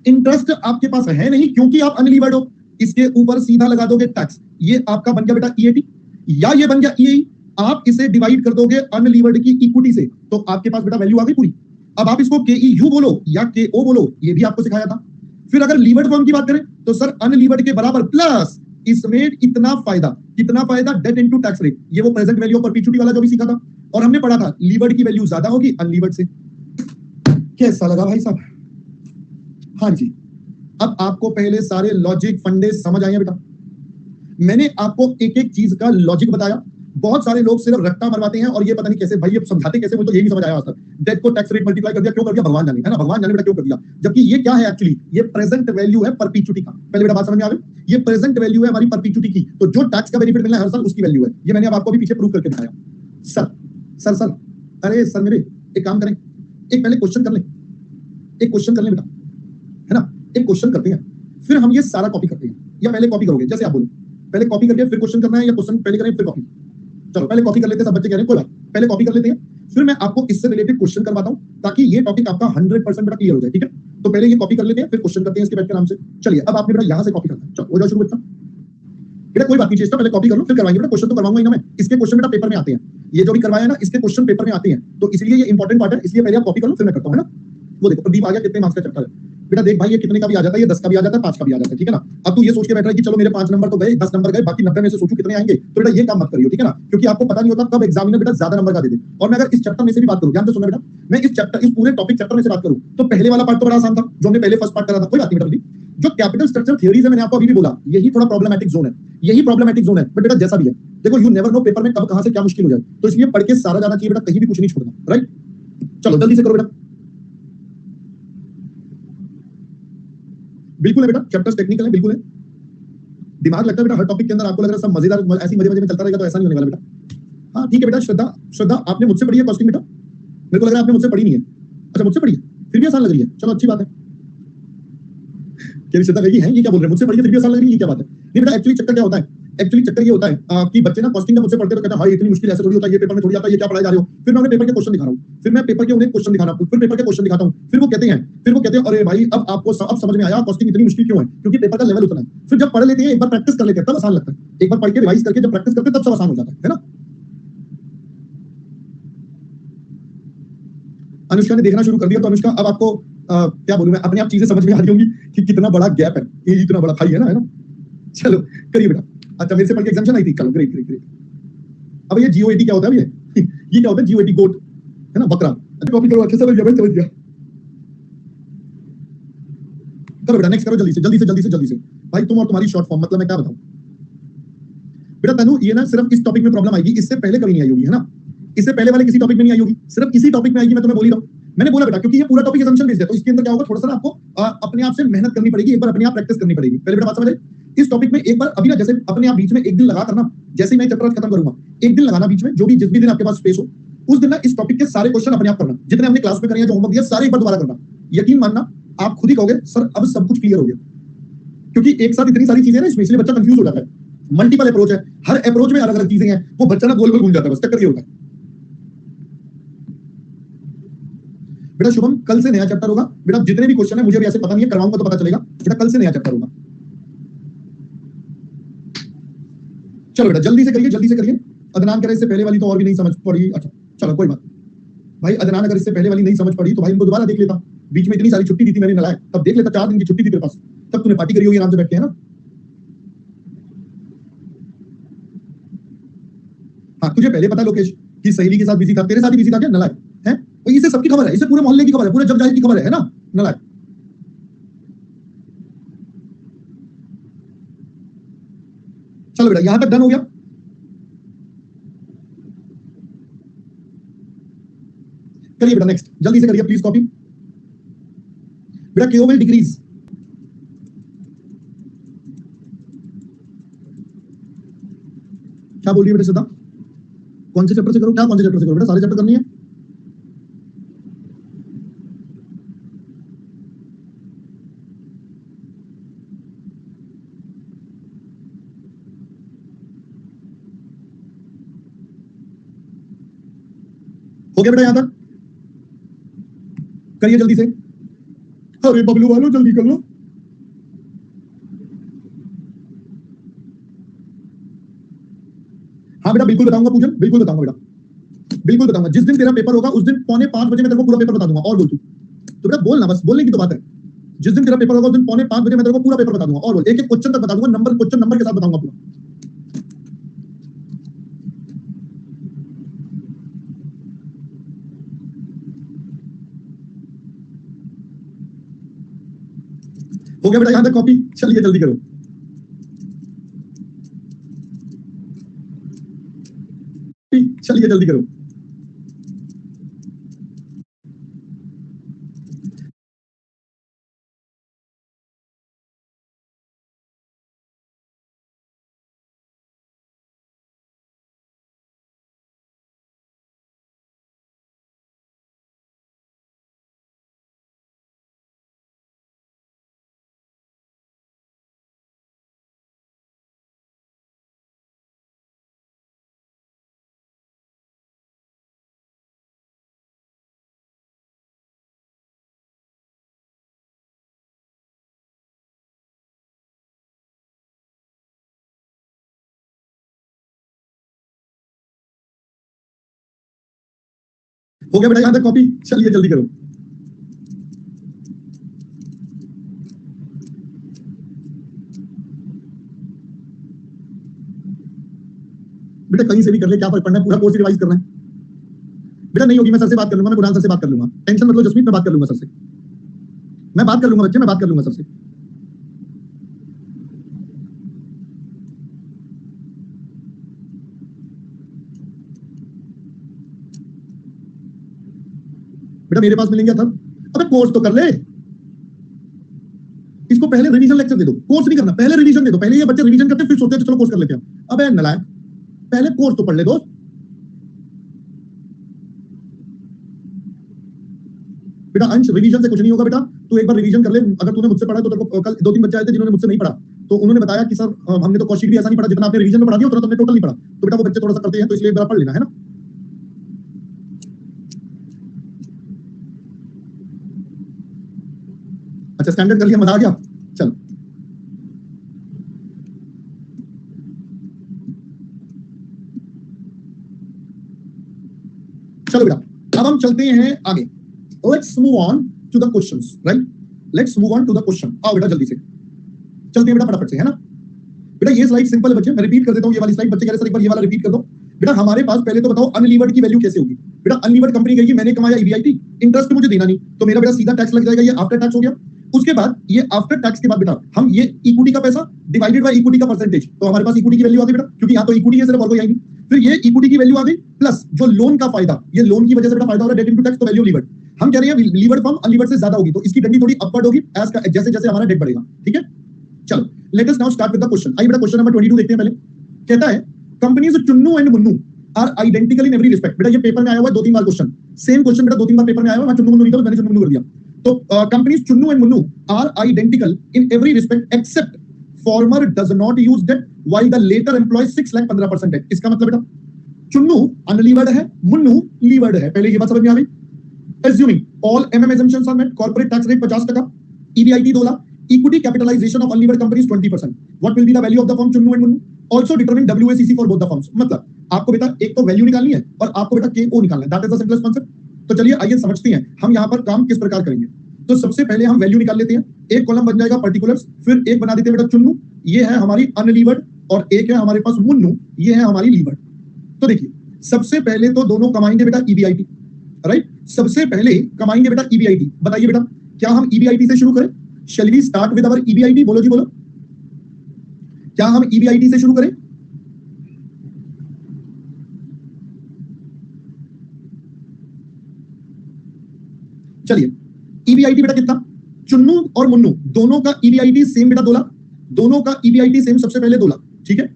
इंटरेस्ट आपके पास है नहीं क्योंकि आप अनलीवर्ड हो, इसके ऊपर सीधा लगा दोगे टैक्स, ये आपका बन गया बेटा EAT, या ये बन गया EAE। आप इसे डिवाइड कर दोगे अनलीवर्ड की इक्विटी से, तो आपके पास बेटा वैल्यू आ गई पूरी। अब आप इसको KEU बोलो या KO बोलो, ये भी आपको सिखाया था। फिर अगर लीवर्ड फर्म की बात करें तो सर अनलीवर्ड के बराबर प्लस इसमें इतना फायदा, कितना फायदा? Debt into tax rate. ये वो प्रेजेंट वैल्यू ऑफ परपेचुइटी वाला जो भी सीखा था, और हमने पढ़ा था लीवर्ड की वैल्यू ज्यादा होगी अनलीवर्ड से। कैसा लगा भाई साहब? हाँ जी, अब आपको पहले सारे लॉजिक फंडे समझ आए बेटा। मैंने आपको एक एक चीज का लॉजिक बताया। बहुत सारे लोग सिर्फ रट्टा मरवाते हैं और ये पता नहीं कैसे भाई, ये समझाते कैसे, मुझे तो यही नहीं समझ आया आज तक। डेट को टैक्स रेट मल्टीप्लाई कर दिया, क्यों कर दिया? भगवान जाने, है ना, भगवान जाने बेटा क्यों कर दिया। जबकि ये क्या है एक्चुअली, ये प्रेजेंट वैल्यू है परपेचुइटी का। पहले बेटा बात समझ में आ गई, ये प्रेजेंट वैल्यू है हमारी परपेचुइटी की। तो जो टैक्स का बेनिफिट मिलना है हर साल उसकी वैल्यू है। ये मैंने अब आपको भी पीछे प्रूव करके दिखाया। सर अरे सर मेरे एक काम करें, एक पहले क्वेश्चन कर लें बेटा, है ना, एक क्वेश्चन करते हैं, फिर हम ये सारा कॉपी करते हैं। या पहले कॉपी करोगे, जैसे आप बोलो, पहले कॉपी करके फिर क्वेश्चन करना है, या क्वेश्चन पहले करें फिर कॉपी? चलो पहले कॉपी कर लेते हैं, सब बच्चे कह रहे हैं कोई बात, पहले कॉपी कर लेते हैं, फिर मैं आपको इससे रिलेटेड क्वेश्चन करवाता हूं ताकि ये टॉपिक आपका 100% बेटा क्लियर हो जाए। ठीक है, तो पहले ये कॉपी कर लेते हैं, फिर क्वेश्चन करते हैं इसके बैठ के आराम से। चलिए अब आपने बेटा यहां से कॉपी करना है, चलो हो जाओ शुरू बेटा कोई बात नहीं, चेष्टा पहले कॉपी कर लो फिर करवाएंगे बेटा। क्वेश्चन तो करवाऊंगा ही ना मैं, इसके क्वेश्चन बेटा पेपर में आते हैं, ये जो भी करवाया है ना इसके क्वेश्चन पेपर में आते हैं, तो इसलिए ये इंपॉर्टेंट पार्ट है, इसलिए पहले आप कॉपी कर लो फिर मैं करता हूं, है ना। वो देखो प्रदीप आ गया, कितने मार्क्स का चैप्टर है बेटा? देख भाई ये कितने का भी आ जाता है, ये 10 का भी आ जाता है, 5 का भी आ जाता है, ठीक है ना। अब तू ये सोच के बैठ रहा है कि चलो मेरे 5 नंबर तो गए, 10 नंबर गए, बाकी 90 में से सोचू कितने आएंगे, तो बेटा ये काम मत करियो, ठीक है ना, क्योंकि आपको पता नहीं होता कब एग्जामिनर बेटा ज्यादा नंबर का दे दे। और मैं अगर इस चैप्टर में से भी बात करूं, ध्यान से सुनना बेटा, मैं इस पूरे टॉपिक चैप्टर में से बात करूं तो पहले वाला पार्ट तो बड़ा आसान था जो हमने पहले फर्स्ट पार्ट करा था, कोई बात नहीं बेटा। जो कैपिटल स्ट्रक्चर थ्योरीज है, मैंने आपको अभी भी बोला, यही थोड़ा प्रॉब्लमैटिक जोन है, बट बेटा जैसा भी है देखो, यू नेवर नो पेपर में कब कहां से क्या मुश्किल हो जाए, तो इसलिए पढ़ के सारा जाना चाहिए बेटा, कहीं भी कुछ नहीं छोड़ना, राइट। चलो जल्दी से करो बेटा। बिल्कुल है बेटा, चैप्टर्स टेक्निकल है, बिल्कुल है। दिमाग लगता है बेटा हर टॉपिक के अंदर, आपको लग रहा है सब मजेदार ऐसी मजे में चलता रहेगा, तो ऐसा नहीं होने वाला बेटा। हाँ ठीक है बेटा, श्रद्धा आपने मुझसे पढ़ी है कॉस्टिंग बेटा? मेरे को लग रहा है आपने मुझसे पढ़ी नहीं है। अच्छा मुझसे पढ़ी है, फिर भी आसान लग रही है, चलो अच्छी बात है। क्या श्रद्धा कहेगी है ये क्या बोल रहे हैं, मुझसे पढ़ी है फिर भी आसान लग रही है, ये क्या बात है? नहीं बेटा, एक्चुअली चक्कर क्या होता है, चक्कर ये होता है कि बच्चे ना कॉस्टिंग का मुझसे पढ़ते तो कहते हैं भाई इतनी मुश्किल ऐसे थोड़ी होता है, ये पेपर में थोड़ी आता है, ये क्या पढ़ाया जा रहे हो। फिर मैं उन्हें पेपर के क्वेश्चन दिखा रहा हूँ, फिर मैं पेपर के उन्हें क्वेश्चन दिखा रहा हूँ, फिर पेपर के क्वेश्चन दिखाता हूँ, फिर वो कहते हैं अरे भाई अब आपको अब समझ में आया कॉस्टिंग इतनी मुश्किल क्यों है, क्योंकि पेपर का लेवल उतना है। फिर जब पढ़ लेते हैं, एक बार प्रैक्टिस कर लेते हैं, तब आसान लगता है। एक बार पढ़ के रिवाइज करके जब प्रैक्टिस करते हैं तब सब आसान हो जाता है ना। अनुष्का ने देखना शुरू कर दिया, तो अनुष्का अब आपको क्या बोलूं मैं, अपने आप चीजें समझ में आ रही होंगी कि कितना बड़ा गैप है, ये इतना बड़ा भाई है ना, चलो करिए बेटा। अच्छा मेरे से पढ़ के एग्जाम्शन आई थी, चलो ग्रेट। अब ये GOAT क्या होता है? ये क्या होता है? GOAT गोट है ना, बकरा। अच्छा कॉपी करो, अच्छे से समझ गया। करो बेटा नेक्स्ट करो, जल्दी से भाई, तुम और तुम्हारी शॉर्ट फॉर्म, मतलब मैं क्या बताऊं बेटा तनु, ये ना सिर्फ इस टॉपिक में प्रॉब्लम आएगी, इससे पहले कभी नहीं आई होगी, है ना, इससे पहले वाले किसी टॉपिक में नहीं आई होगी, सिर्फ इसी टॉपिक में आएगी, मैं तुम्हें बोल ही रहा हूं। मैंने बोला बेटा क्योंकि ये पूरा टॉपिक असम्पशन बेस्ड है, तो इसके अंदर क्या होगा, थोड़ा सा आपको अपने आप से मेहनत करनी पड़ेगी, एक बार अपने आप प्रैक्टिस करनी पड़ेगी। पहले बेटा बात समझ इस टॉपिक में एक बार अभी ना, जैसे अपने आप बीच में एक दिन लगा करना, जैसे ही मैं चैप्टर खत्म करूंगा एक दिन लगाना बीच में, जिस भी दिन आपके पास स्पेस हो उस दिन ना इस टॉपिक के सारे क्वेश्चन अपने आप करना, जितने हमने क्लास में करे हैं, जो होमवर्क दिया सारे एक बार दोबारा करना, यकीन मानना, आप खुद ही कहोगे सर अब सब कुछ क्लियर हो गया, क्योंकि एक साथ इतनी सारी चीजें ना इसमें, इसलिए बच्चा कंफ्यूज हो जाता है। मल्टीपल अप्रोच है, हर अप्रोच में अलग अलग चीजें हैं, वो बच्चा ना गोल गोल घूम जाता है, बस चक्कर ये होता है। बेटा शुभम कल से नया चैप्टर होगा। बेटा जितने भी क्वेश्चन है मुझे भी ऐसे पता नहीं है, करवाऊंगा तो पता चलेगा। बेटा कल से नया चैप्टर होगा। चलो बेटा जल्दी से करिए, जल्दी से करिए। अदनान करे इससे पहले वाली तो और भी नहीं समझ पड़ी। अच्छा चलो कोई बात भाई, अदनान अगर इससे पहले वाली नहीं समझ पड़ी तो भाई इनको दोबारा देख लेता। बीच में इतनी सारी छुट्टी दी थी मैंने नलायक, तब देख लेता, 4 दिन की छुट्टी थी तेरे पास, तब तूने पार्टी करी होगी आराम से बैठ के, है ना। हाँ तुझे पहले पता लोकेश कि सहेली के साथ बिजी था, तेरे साथ ही बिजी था क्या नलायक है। तो इसे सबकी खबर है, इसे पूरे मोहल्ले की खबर है, पूरे जग जाहिर की खबर है ना नलायक। चलो बेटा यहां तक डन हो गया। करिए बेटा नेक्स्ट, जल्दी से करिए प्लीज कॉपी। बेटा केओ विल डिक्रीज, क्या बोल रही है बेटा श्रद्धा, कौन से चैप्टर से करो, क्या कौन से चैप्टर से करो बेटा, सारे चैप्टर करनी है। हो गया बेटा यहां तक, करिए जल्दी से। अरे बबलू वालों जल्दी कर लो। हाँ बेटा बिल्कुल बताऊंगा पूजन, बिल्कुल बताऊंगा बेटा, बिल्कुल बताऊंगा। जिस दिन तेरा पेपर होगा उस दिन 4:45 मैं तेरे को पूरा पेपर बता दूंगा। और बोल तू तो बेटा बोलना, बस बोलने की तो बात है। जिस दिन तेरा पेपर होगा उस दिन 4:45 मैं तेरे को पूरा पेपर बता दूंगा। और बोल, एक एक क्वेश्चन तक बता दूंगा, नंबर क्वेश्चन नंबर के साथ बताऊंगा पूरा। हो गया बेटा यहां तक कॉपी, चलिए जल्दी करो। चलिए जल्दी करो। हो गया बेटा यहां तक कॉपी, चलिए जल्दी करो। बेटा कहीं से भी कर ले, क्या फर्क पड़ना है, पूरा कोर्स रिवाइज करना है। बेटा नहीं होगी, मैं सर से बात कर लूंगा, मैं कुरान सर से बात कर लूंगा, टेंशन मत लो जसमीत, मैं बात कर लूंगा सर से, मैं बात कर लूंगा बच्चे, मैं बात कर लूंगा सर से। बेटा मेरे पास मिलेंगे था, अबे कोर्स तो कर ले, इसको पहले रिवीजन लेक्चर दे दो, कोर्स नहीं करना, पहले रिवीजन दे दो। पहले ये बच्चे रिवीजन करते फिर सोचते हैं चलो कोर्स कर लेते हैं। अबे नलायक, पहले कोर्स तो पढ़ ले दोस्त। बेटा अंश रिवीजन से कुछ नहीं होगा बेटा, तू एक बार रिवीजन कर ले। अगर तूने मुझसे पढ़ा तो तेरे को कल 2-3 बच्चे आए थे जिन्होंने मुझसे नहीं पढ़ा, तो उन्होंने बताया कि सर हमने तो कौशिक भी ऐसा नहीं पढ़ा जितना आपने रिवीजन में पढ़ा दिया, उतना तुमने टोटल नहीं पढ़ा। तो बेटा वो बच्चे थोड़ा सा करते हैं, तो इसलिए एक बार पढ़ लेना, है ना। अच्छा स्टैंडर्ड कर लिया, मजा आ गया। चलो चलो बेटा अब हम चलते हैं आगे। Let's move on to the questions, right, let's move on to the question. आओ बेटा जल्दी से चलते हैं बेटा फटाफट से, है ना। बेटा ये स्लाइड सिंपल है बच्चे, मैं रिपीट कर देता हूं ये वाली स्लाइड। बच्चे कह रहे सर एक बार ये वाला रिपीट कर दो। बेटा हमारे पास पहले तो बताओ अनलीवर्ड की वैल्यू कैसे होगी। बेटा अनलीवर्ड कंपनी कहेगी मैंने कमाया ईबीआईटी, इंटरेस्ट मुझे देना नहीं, तो मेरा बेटा सीधा टैक्स लग जाएगा, ये आफ्टर टैक्स हो गया। उसके बाद ये आफ्टर टैक्स के बाद बेटा हम ये इक्विटी का पैसा डिवाइडेड बाय इक्विटी का परसेंटेज, तो हमारे पास इक्विटी की वैल्यू आ गई बेटा, क्योंकि यहाँ तो इक्विटी है सिर्फ और कोई आई नहीं। फिर ये इक्विटी की वैल्यू आ गई प्लस जो लोन का फायदा, ये लोन की वजह से बेटा फायदा हो रहा है, डेट इनटू टैक्स, तो वैल्यू लीवर्ड। हम कह रहे हैं लीवर्ड फॉर्म अनलीवर्ड से ज्यादा होगी, तो इसकी डंडी थोड़ी अपवर्ड होगी एज का जैसे जैसे हमारा डेट बढ़ेगा, ठीक है। चलो let us now start with the question. आइए बेटा क्वेश्चन नंबर 22 देखते हैं पहले। कहता है companies Chunnu and Munnu are identical in every respect. बेटा ये पेपर में आया हुआ है 2-3 बार क्वेश्चन, सेम क्वेश्चन बेटा 2-3 बार पेपर में आया हुआ है। मैं चुन्नू मुन्नू नहीं था, मैंने चुन्नू मुन्नू कर दिया। तो companies Chunnu and Munnu are identical in every respect except former does not use debt while the latter employ 6,15% debt. इसका मतलब बेटा चुन्नू अनलीवर्ड है, मुन्नू लीवर्ड है। पहले ये बात समझ में आ गई। Assuming all MM assumptions are met, corporate tax rate 50%, EBIT 2 lakh, equity capitalization of unlevered companies 20%. What will be the value of the firm Chunnu and Munnu? Also determine WACC for both the firms. मतलब आपको बेटा एक तो value निकालनी है और आपको बेटा KO निकालना है। That is the simplest concept. तो चलिए आइए समझते हैं हम यहाँ पर काम किस प्रकार करेंगे। तो सबसे पहले हम वैल्यू निकाल लेते हैं। एक कॉलम बन जाएगा पर्टिकुलर्स, फिर एक बना देते हैं बेटा चुन्नू, ये है हमारी अनलीवर्ड, और एक है हमारे पास मुन्नू, ये है हमारी लीवर्ड। तो देखिए सबसे पहले तो दोनों कमाएंगे बेटा EBIT, राइट। सबसे पहले कमाएंगे बेटा EBIT। बताइए बेटा क्या हम EBIT से शुरू करें? Shall we start with our EBIT? बोलो जी बोलो, क्या हम EBIT से शुरू करें? चलिए EBIT बेटा कितना? चुन्नू और मुन्नू दोनों का EBIT सेम बेटा 2 लाख, दोनों का EBIT सेम सबसे पहले 2 लाख, ठीक है।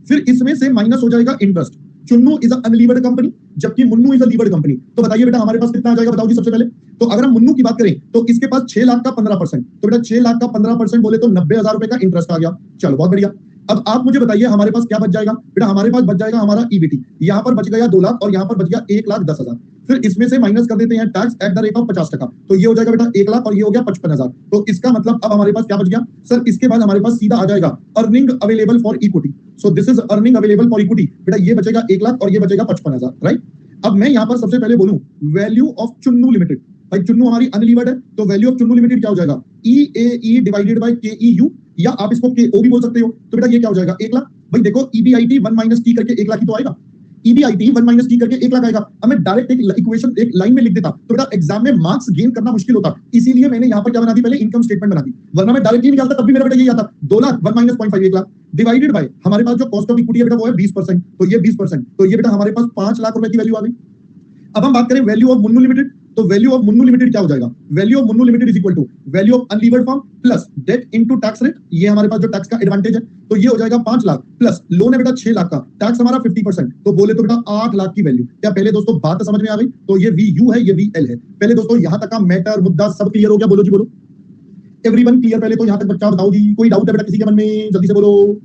फिर इसमें से माइनस हो जाएगा interest. Chunnu is unlevered company जबकि Munnu is a levered company. तो बताइए बेटा हमारे पास कितना आ जाएगा? बताओ जी सबसे पहले। तो अगर हम मुन्नू की बात करें तो इसके पास 6 लाख का 15%, तो बेटा 6 लाख का 15% बोले तो 90,000 रुपए का इंटरेस्ट आ गया। चलो बहुत बढ़िया। अब आप मुझे बताइए हमारे पास क्या बच जाएगा? बेटा हमारे पास बच जाएगा हमारा EBT, यहाँ पर बच गया 2 लाख और यहाँ पर बच गया 1,10,000। फिर इसमें से माइनस कर देते हैं tax at the rate of 50%, तो ये हो जाएगा बेटा 1 लाख और ये हो गया 55,000। तो इसका मतलब अब हमारे पास क्या बच गया सर? इसके बाद हमारे पास सीधा आ जाएगा earning available for equity. So this is earning available for equity. बेटा ये बचेगा 1 लाख और ये बचेगा 55,000, राइट। अब मैं यहाँ पर सबसे पहले बोलूं वैल्यू ऑफ चुन्नू लिमिटेड। भाई चुन्नू हमारी अनलीवर्ड है, तो वैल्यू ऑफ चुन्नू लिमिटेड क्या हो जाएगा? EAE डिवाइडेड बाय KEU, या आप इसको KO भी बोल सकते हो। तो बेटा ये क्या हो जाएगा? 1 लाख। भाई देखो EBIT 1 माइनस T करके 1 लाख ही तो आएगा। EBIT 1 माइनस T करके 1 लाख आएगा। अब मैं डायरेक्ट एक इक्वेशन एक लाइन में लिख देता तो बेटा एग्जाम में मार्क्स गेन करना मुश्किल होता, इसीलिए मैंने यहाँ पर क्या बना दी? पहले इनकम स्टेटमेंट बना दी, वरना मैं डायरेक्टली निकालता तब भी मेरा बेटा यही आता 2 lakh 1 minus 0.5 1 lakh divided by हमारे पास जो कॉस्ट ऑफ इक्विटी है बेटा वो है 20%, तो ये 20%, तो ये बेटा हमारे पास 5 लाख रुपए की वैल्यू आ गई। अब हम बात करें वैल्यू ऑफ मुन्नू लिमिटेड, तो वैल्यू ऑफ मुन्नू लिमिटेड क्या हो जाएगा? Value of Munnu limited is equal to value of unlevered firm plus debt into tax rate. ये हमारे पास जो टैक्स का एडवांटेज है, तो ये हो जाएगा 5 लाख प्लस लोन है बेटा 6 लाख का, टैक्स हमारा 50%, तो बोले तो बेटा 8 लाख की वैल्यू। क्या पहले दोस्तों बात समझ में आ गई? तो ये VU है, ये VL है। पहले दोस्तों यहां तक का मैटर मुद्दा सब क्लियर हो गया? बोलो जी बोलो, एवरीवन क्लियर? पहले तो यहां तक बच्चा बताओ जी, कोई डाउट है बेटा किसी के मन में? जल्दी से बोलो।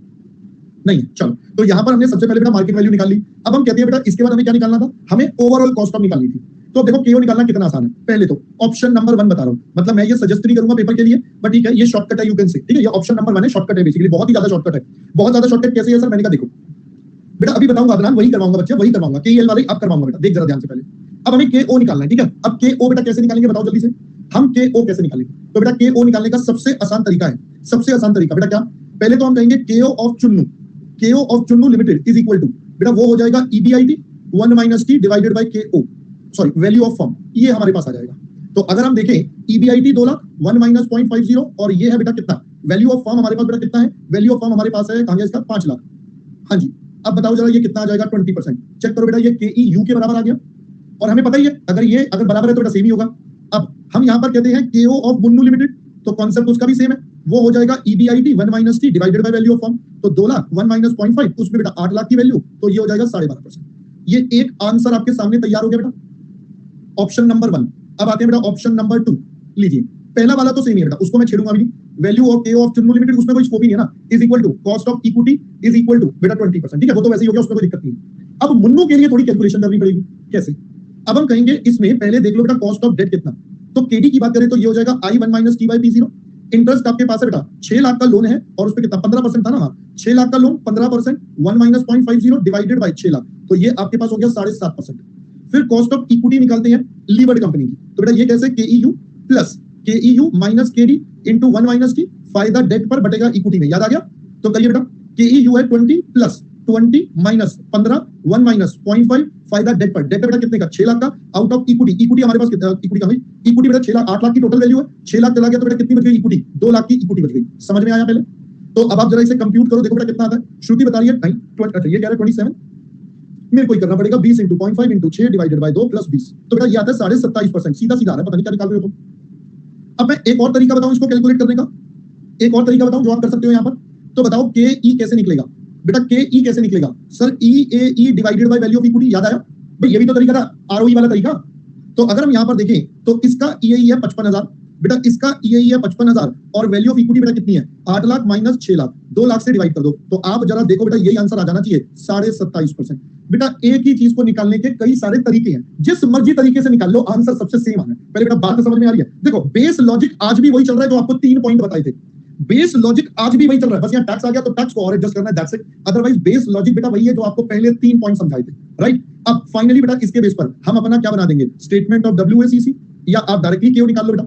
नहीं, चलो तो यहां पर हमने सबसे पहले बेटा मार्केट वैल्यू निकाल ली। अब हम कहते हैं बेटा इसके बाद हमें क्या निकालना था? हमें ओवरऑल कॉस्ट ऑफ निकालनी थी। तो देखो KO निकालना कितना आसान है। पहले तो ऑप्शन नंबर 1 बता रहा हूं, मतलब मैं ये सजेस्ट नहीं करूंगा पेपर के लिए, बट ठीक है ये शॉर्टकट है, यू कैन से, ठीक है। ये ऑप्शन नंबर 1 है, शॉर्टकट है, बेसिकली बहुत ही ज्यादा शॉर्टकट है। बहुत ज्यादा शॉर्टकट कैसे है सर? मैंने कहा देखो बेटा अभी बताऊंगा, अदनान वही करवाऊंगा बच्चे, वही करवाऊंगा, KEL वाला ही अब करवाऊंगा बेटा, देख जरा ध्यान से। पहले अब हमें KO निकालना है, ठीक है। अब KO बेटा कैसे निकालेंगे बताओ जल्दी से, हम KO कैसे निकालेंगे? तो बेटा KO निकालने का सबसे आसान तरीका है, सबसे आसान तरीका बेटा क्या? पहले तो हम कहेंगे KO of Chunnu, KO of Chunnu limited is equal to बेटा वो हो जाएगा EBIT 1 minus T divided by KO, sorry value of firm, ये हमारे पास आ जाएगा। तो अगर हम देखें EBIT 2 लाख 1 माइनस 0.50 और ये है बेटा कितना? वैल्यू ऑफ फर्म हमारे पास बेटा कितना है? वैल्यू ऑफ फर्म हमारे पास है, कहां गया इसका? 5 लाख। हाँ जी, अब बताओ जरा ये कितना आ जाएगा? 20%। चेक करो बेटा, ये KEU के बराबर आ गया, और हमें पता ही है अगर बराबर है तो बेटा सेम ही होगा। अब हम यहाँ पर कहते हैं KO ऑफ मुन्नू लिमिटेड, तो कॉन्सेप्ट उसका भी सेम है, वो हो जाएगा EBIT 1 minus T divided by value of firm, तो 2 लाख 1 माइनस 0.5, उसमें बेटा 8 लाख की वैल्यू, तो ये हो जाएगा 12.5%। ये एक आंसर आपके सामने तैयार हो गया बेटा, ऑप्शन नंबर 1। अब आते हैं बेटा ऑप्शन नंबर 2, लीजिए पहला वाला तो सेम ही है बेटा, उसको मैं छेड़ूंगा भी नहीं। Value of KO of Chunnu limited, उसमें कोई स्कोप ही नहीं है ना, is equal to cost of equity is equal to बेटा 20%, ठीक है, वो तो वैसे ही हो गया, उसमें कोई दिक्कत नहीं है। अब मुन्नू के लिए थोड़ी कैलकुलेशन करनी पड़ेगी, कैसे? अब हम कहेंगे इसमें पहले देख लो बेटा कॉस्ट ऑफ डेट कितना, तो KD की बात करें तो ये हो जाएगा I1 minus T by P0। Interest आपके पास है बेटा 6 लाख का लोन है, और उस पर कितना 15% था ना, हाँ 6 लाख का loan 15% 1 minus 0.50 divided by 6 lakh, तो ये आपके पास हो गया 7.5%। फिर कॉस्ट ऑफ इक्विटी निकालते हैं लीवर्ड कंपनी की, तो बेटा ये कैसे? KEU plus KEU minus KD into 1 minus T, फायदा डेट पर बटेगा इक्विटी में, याद आ गया? तो करिए बेटा KEU है 20 प्लस 20 माइनस 15 1 माइनस 0.5 फायदा डेट पर, डेट बेटा कितने का? 6 लाख का, आउट ऑफ इक्विटी, इक्विटी हमारे पास कितना? इक्विटी का भाई इक्विटी बेटा 6 लाख, 8 लाख की टोटल वैल्यू है, 6 लाख चला गया तो बेटा कितनी बच गई इक्विटी? 2 लाख की इक्विटी बच गई। समझ में आया पहले? तो अब आप जरा इसे कंप्यूट करो, देखो बेटा कितना आता है। श्रुति बता रही है नहीं, अच्छा ये कह रहा है 27, मेरे को ही करना पड़ेगा 20 into 0.5 into 6 divided by 2 plus 20, तो बेटा ये आता है 27.5%, सीधा सीधा आ रहा है, पता नहीं क्या निकाल रहे हो तुम। अब मैं एक और तरीका बताऊं इसको कैलकुलेट करने का, एक और तरीका बताऊं जो आप कर सकते हो यहाँ पर। तो बताओ KE कैसे निकलेगा बेटा? KE कैसे निकलेगा sir? EAE divided by value of equity, याद आया भाई? ये भी तो तरीका था, ROE वाला तरीका। तो अगर हम यहां पर देखें तो इसका ईआई है 55,000, बेटा इसका ईआई है 55,000 और वैल्यू ऑफ इक्विटी बेटा कितनी है 8 लाख माइनस 6 लाख, 2 लाख से डिवाइड कर दो तो आप जरा देखो बेटा यही आंसर आ जाना चाहिए 27.5%। बेटा एक ही चीज को निकालने के कई सारे तरीके हैं, जिस मर्जी तरीके से निकाल लो आंसर सबसे सेम आना है। पहले बेटा बात समझ में आ रही है? देखो बेस लॉजिक आज भी वही चल रहा है जो आपको 3 पॉइंट बताए थे, बेस लॉजिक आज भी वही चल रहा है, बस यहाँ टैक्स आ गया तो टैक्स को और एडजस्ट करना है, that's it. Otherwise base logic बेटा वही है जो आपको पहले 3 पॉइंट समझाए थे, राइट। अब फाइनली बेटा इसके बेस पर हम अपना क्या बना देंगे, स्टेटमेंट ऑफ डब्ल्यूएसीसी, या आप डायरेक्टली क्यों निकाल लो बेटा।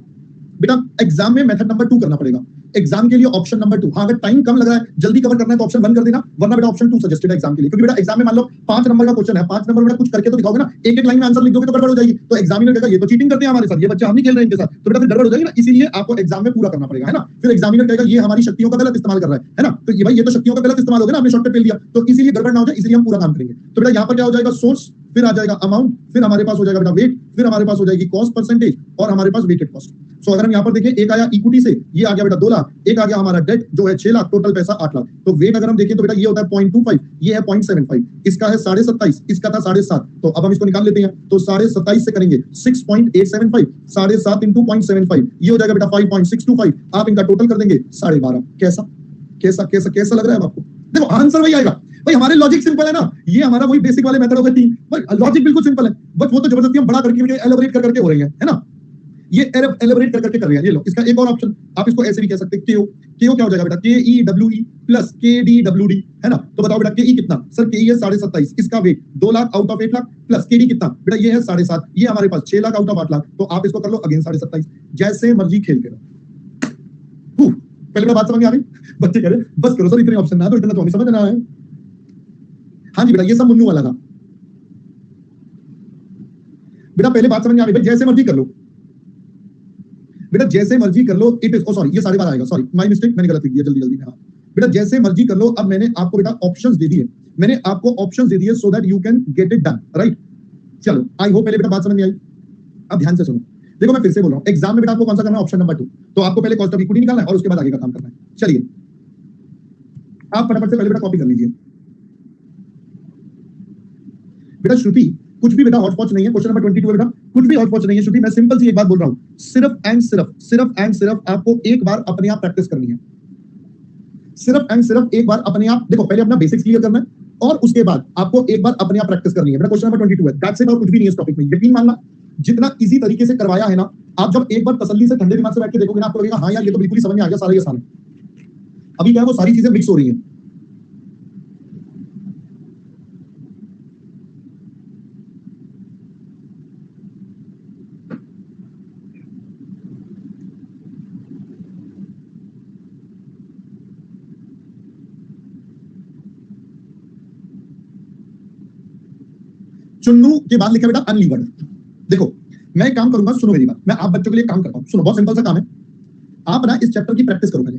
बेटा एग्जाम में मेथड नंबर 2 करना पड़ेगा, एग्जाम के लिए ऑप्शन नंबर 2। हाँ अगर टाइम कम लग रहा है जल्दी कवर करना है तो ऑप्शन 1 कर देना, वरना बेटा ऑप्शन 2 सजेस्टेड है एग्जाम के लिए। क्योंकि बेटा एग्जाम में मान लो 5 नंबर का क्वेश्चन है, 5 नंबर बेटा कुछ करके तो दिखाओगे ना, एक एक लाइन में आंसर लिख दोगे तो गड़बड़ हो जाएगी, तो एग्जामिनर कहेगा ये तो चीटिंग करते हैं हमारे साथ, ये बच्चे हम नहीं खेल रहे हैं इनके साथ, तो बेटा फिर गड़बड़ हो जाएगी ना, इसीलिए आपको एग्जाम में पूरा करना पड़ेगा, है ना। फिर एग्जामिनर कहेगा ये हमारी शक्तियों का गलत इस्तेमाल कर रहा है ना, तो ये भाई ये तो शक्तियों का गलत इस्तेमाल हो गया ना, आपने शॉर्टकट ले लिया, तो इसीलिए गड़बड़ ना हो जाए, इसलिए हम पूरा काम करेंगे। तो बेटा यहाँ पर क्या हो जाएगा, सोर्स, फिर आ जाएगा अमाउंट, फिर हमारे पास हो जाएगा बेटा वेट, फिर हमारे पास हो जाएगी कॉस्ट परसेंटेज और हमारे पास वेटेड कॉस्ट। सो अगर हम यहाँ पर देखें, एक आया इक्विटी से, ये आ गया बेटा 2 लाख, एक आ गया हमारा डेट जो है 6 लाख, टोटल पैसा 8 लाख। तो वेट अगर हम देखें तो बेटा ये होता है 0.25, ये है 0.75, इसका है 27.5, इसका था 7.5, तो अब हम इसको निकाल लेते हैं, तो 27.5 से करेंगे 6.875, 7.5 इंटू 0.75, ये हो जाएगा बेटा 5.625, आप इनका टोटल कर देंगे 12.5। कैसा कैसा कैसा कैसा लग रहा है आपको? देखो आंसर वही आएगा भाई, हमारे लॉजिक सिंपल है ना, ये हमारा वही बेसिक वाले मेथड हो गए 3, बट लॉजिक बिल्कुल सिंपल है, बट वो तो जबरदस्ती हम बड़ा करके एलाबोरेट करके हो रही है ना, ये एलाबोरेट करके कर रहे हैं। ये लो इसका एक और ऑप्शन, आप इसको ऐसे भी कह सकते हैं, केओ, केओ क्या हो जाएगा बेटा, के E W E plus K D W D, है ना। तो बताओ बेटा के ई कितना, सर के ई है 27.5, इसका weight 2 lakh out of 8 lakh, plus K D कितना बेटा ये है 7.5, ये हमारे पास 6 लाख आउट ऑफ 8 लाख, तो आप इसको कर लो अगेन 27.5, जैसे मर्जी खेल के रहो। पहले बेटा बात समझ में आ रही? बच्चे कह रहे बस करो सर, इतने ऑप्शन ना, तो इतना तो हमें समझ ना आए। हाँ जी बेटा ये सब मुन्नू वाला था बेटा, पहले बात समझ में आ रही भाई, जैसे मर्जी कर लो बेटा, जैसे मर्जी कर लो, इट इज, ओ सॉरी ये 12.5 आएगा, सॉरी माय मिस्टेक, मैंने गलत लिख दिया जल्दी जल्दी में। हाँ बेटा जैसे मर्जी कर लो, अब मैंने आपको बेटा ऑप्शंस दे दिए, मैंने आपको ऑप्शंस दे दिए so that you can get it done, right. चलो आई होप पहले बेटा बात समझ में आई। अब ध्यान से सुनो, देखो मैं फिर से बोल रहा हूं, एग्जाम में बेटा आपको कौन सा करना है, ऑप्शन नंबर 2, तो आपको पहले कॉस्ट ऑफ इक्विटी निकालना है और उसके बाद आगे का काम करना है। चलिए आप फटाफट से पहले बेटा कॉपी कर लीजिए। बेटा श्रुति कुछ भी बेटा हॉटस्पॉट नहीं है, क्वेश्चन नंबर 22 है बेटा, कुछ भी हॉटस्पॉट नहीं है श्रुति, मैं सिंपल सी एक बात बोल रहा हूं, सिर्फ एंड सिर्फ आपको एक बार अपने आप प्रैक्टिस करनी है, सिर्फ एंड सिर्फ एक बार अपने आप। देखो पहले अपना बेसिक्स क्लियर करना है और उसके बाद आपको एक बार अपने आप प्रैक्टिस करनी है बेटा। क्वेश्चन नंबर 22 है, दैट्स इट, और कुछ भी नहीं है इस टॉपिक में। यकीन मानना जितना इजी तरीके से करवाया है ना, आप जब एक बार तसल्ली से ठंडे दिमाग से बैठ के देखोगे ना, आपको लगेगा हाँ यार ये तो बिल्कुल ही समझ में आ गया, सारा ये आसान है। अभी क्या है वो सारी चीजें मिक्स हो रही हैं। चुन्नू के बाद लिखा बेटा अनलीवर्ड। देखो मैं एक काम करूंगा, सुनो मेरी बात, मैं आप बच्चों के लिए काम करता हूं, सुनो बहुत सिंपल सा काम है। आप ना इस चैप्टर की प्रैक्टिस करो पहले,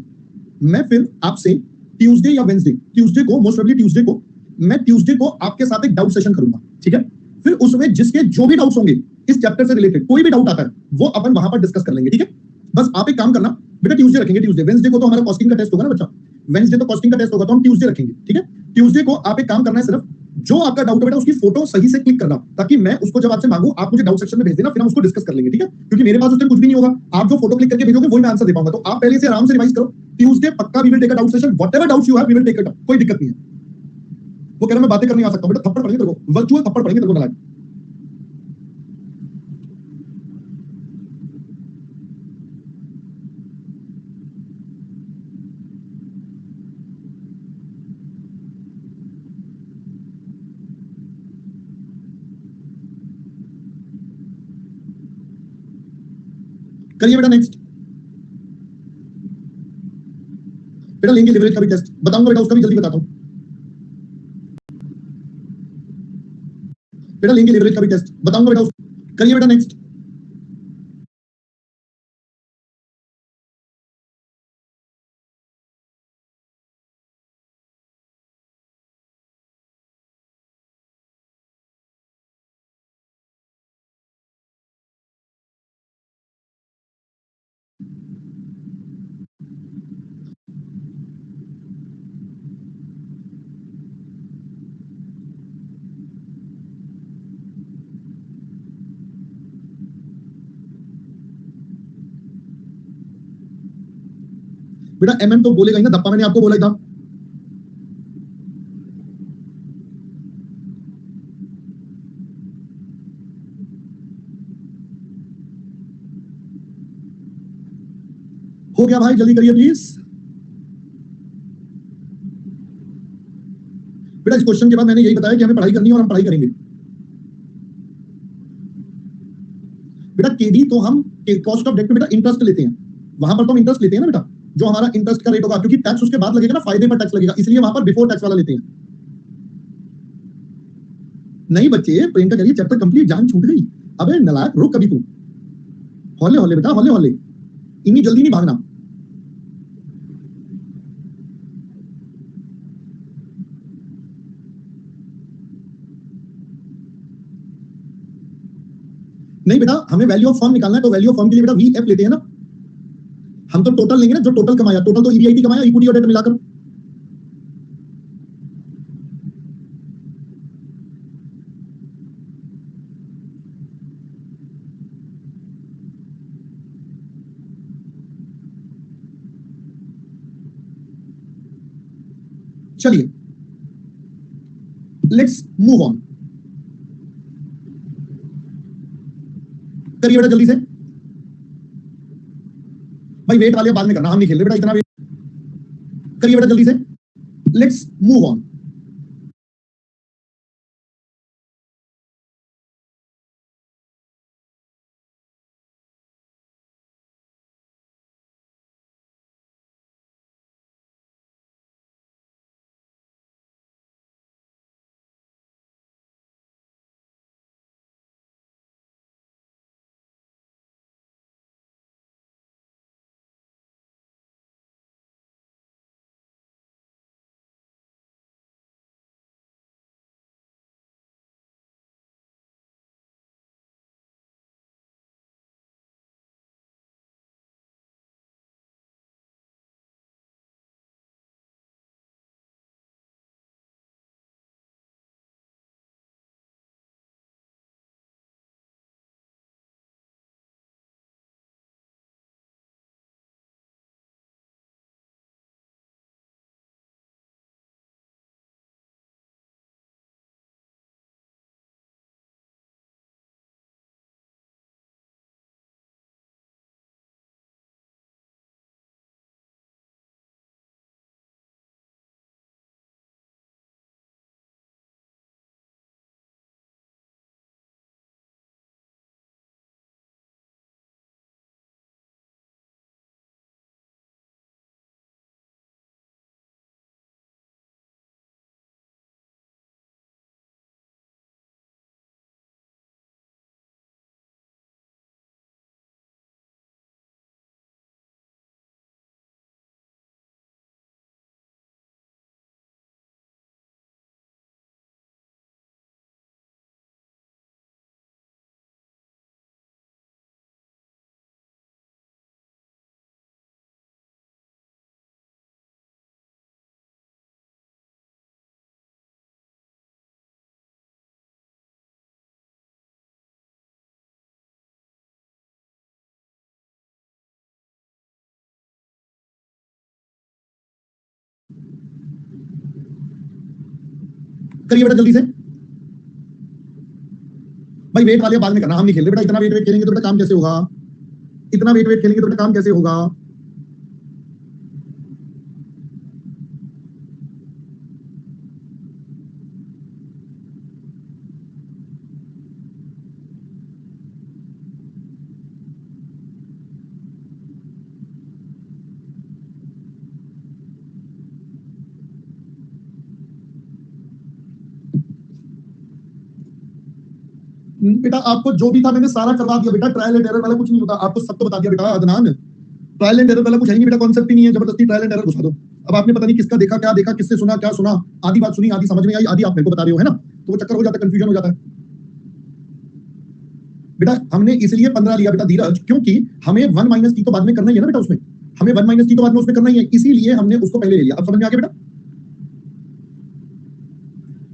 मैं फिर आपसे ट्यूसडे या वेंसडे, ट्यूसडे को मोस्ट प्रोबेबली ट्यूसडे को, मैं ट्यूसडे को आपके साथ एक डाउट सेशन करूंगा, ठीक है। फिर उसमें जिसके जो भी डाउट्स होंगे इस चैप्टर से रिलेटेड, कोई भी डाउट आता है वो अपन वहां पर डिस्कस कर लेंगे, ठीक है। बस आप एक काम करना बेटा, ट्यूसडे रखेंगे, ट्यूसडे, वेंसडे को तो हमारा कॉस्टिंग का टेस्ट होगा ना बच्चा, वेंसडे तो कॉस्टिंग का टेस्ट होगा, तो हम ट्यूसडे रखेंगे, ठीक है। ट्यूसडे को आप एक काम करना है, सिर्फ जो आपका डाउट है बेटा उसकी फोटो सही से क्लिक करना, ताकि मैं उसको जब आपसे मांगू आप मुझे डाउट सेक्शन में भेज देना, फिर हम उसको डिस्कस कर लेंगे, ठीक है। क्योंकि मेरे पास उस टाइम कुछ भी नहीं होगा, आप जो फोटो क्लिक करके भेजोगे वही मैं आंसर दे पाऊंगा, तो आप पहले से आराम से रिवाइज करो। ट्यूसडे पक्का we will take a doubt session, whatever doubts you have we will take it up, कोई दिक्कत नहीं है। वो कह रहा मैं बातें करने आ सकता हूं बेटा, थप्पड़ पड़ेंगे तेरे को, वर्चुअल थप्पड़ पड़ेंगे तेरे को, ना करिए बेटा। नेक्स्ट बेटा लेंगे लिवरेज का भी टेस्ट, बताऊंगा बेटा उसका भी जल्दी बताता हूं बेटा, लेंगे लिवरेज का भी टेस्ट, बताऊंगा बेटा करिए बेटा। नेक्स्ट बेटा mm तो बोलेगा ही ना, धप्पा मैंने आपको बोला था। हो गया भाई, जल्दी करिए प्लीज। बेटा इस क्वेश्चन के बाद मैंने यही बताया कि हमें पढ़ाई करनी है और हम पढ़ाई करेंगे। बेटा केडी तो हम कॉस्ट ऑफ डेट पे बेटा इंटरेस्ट लेते हैं, वहां पर तो हम इंटरेस्ट लेते हैं ना बेटा, जो हमारा इंटरेस्ट का रेट होगा, क्योंकि टैक्स उसके बाद लगेगा ना, फायदे पर टैक्स लगेगा, इसलिए वहां पर बिफोर टैक्स वाला लेते हैं। नहीं बच्चे, प्रियंका करिए, चैप्टर कंप्लीट, जान छूट गई। अबे नलायक, रुक कभी तू, हौले हौले बेटा, हौले हौले, इतनी जल्दी नहीं भागना। नहीं बेटा, हमें वैल्यू ऑफ फर्म निकालना है, तो वैल्यू ऑफ फर्म के लिए बेटा वीएफ लेते हैं ना, हम तो टोटल लेंगे ना, जो टोटल कमाया, टोटल तो ईबीआईटी कमाया, इक्विटी और डेट मिलाकर। चलिए लेट्स मूव ऑन, करिए बेटा जल्दी से। भाई वेट वाले बाद में करना, हम नहीं खेल रहे बेटा इतना वेट, करिए बेटा जल्दी से, लेट्स मूव ऑन। करिए बेटा जल्दी से। भाई वेट वाले बाद में करना, हम नहीं खेल रहे बेटा इतना वेट खेलेंगे तो बेटा काम कैसे होगा, इतना वेट खेलेंगे तो बेटा काम कैसे होगा। बेटा आपको जो भी था मैंने सारा करवा दिया बेटा, ट्रायल एंड एरर वाला कुछ नहीं होता, आपको सब तो बता दिया बेटा अदनान, ट्रायल एंड एरर वाला कुछ है नहीं बेटा, कॉन्सेप्ट ही नहीं है, जबरदस्ती ट्रायल एंड एरर घुसा दो। अब आपने पता नहीं किसका देखा, क्या देखा, किससे सुना, क्या सुना, आधी बात सुनी, आधी समझ में आई, आधी आप मेरे को बता रहे हो, है ना, तो वो चक्कर हो जाता है, कंफ्यूजन हो जाता है। बेटा हमने इसलिए 15 लिया बेटा धीरज, क्योंकि हमें 1 माइनस टी तो बाद में करना ही है ना बेटा, उसमें हमें 1 माइनस टी तो बाद में उसमें करना ही है, इसीलिए हमने उसको पहले ले लिया। अब समझ में आ गया बेटा,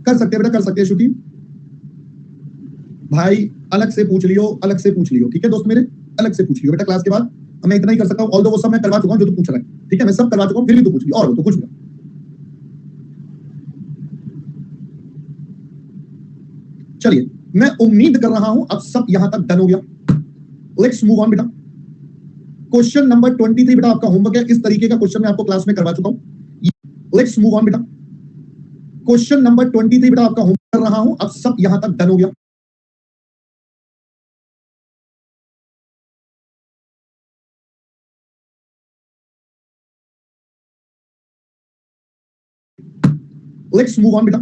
कर सकते हैं बेटा, कर सकते हैं श्रुति भाई, अलग से पूछ लियो, अलग से पूछ लियो, ठीक है दोस्त मेरे, अलग से पूछ लियो बेटा क्लास के बाद, मैं इतना ही कर सकता हूँ, ऑल्दो वो सब मैं करवा चुका हूँ जो तू पूछ रहा है। ठीक है, मैं सब करवा चुका हूं, फिर भी तो पूछ लिया और तो कुछ नहीं। चलिए, मैं उम्मीद कर रहा हूं अब सब यहां तक डन हो गया। लेट्स मूव ऑन बेटा। क्वेश्चन नंबर 23 बेटा आपका होमवर्क है। इस तरीके का क्वेश्चन मैं आपको क्लास में करवा चुका हूं। लेट्स मूव ऑन बेटा। क्वेश्चन नंबर 23 बेटा आपका होमवर्क कर रहा हूं, अब सब यहां तक डन हो गया। लेट्स मूव ऑन बेटा।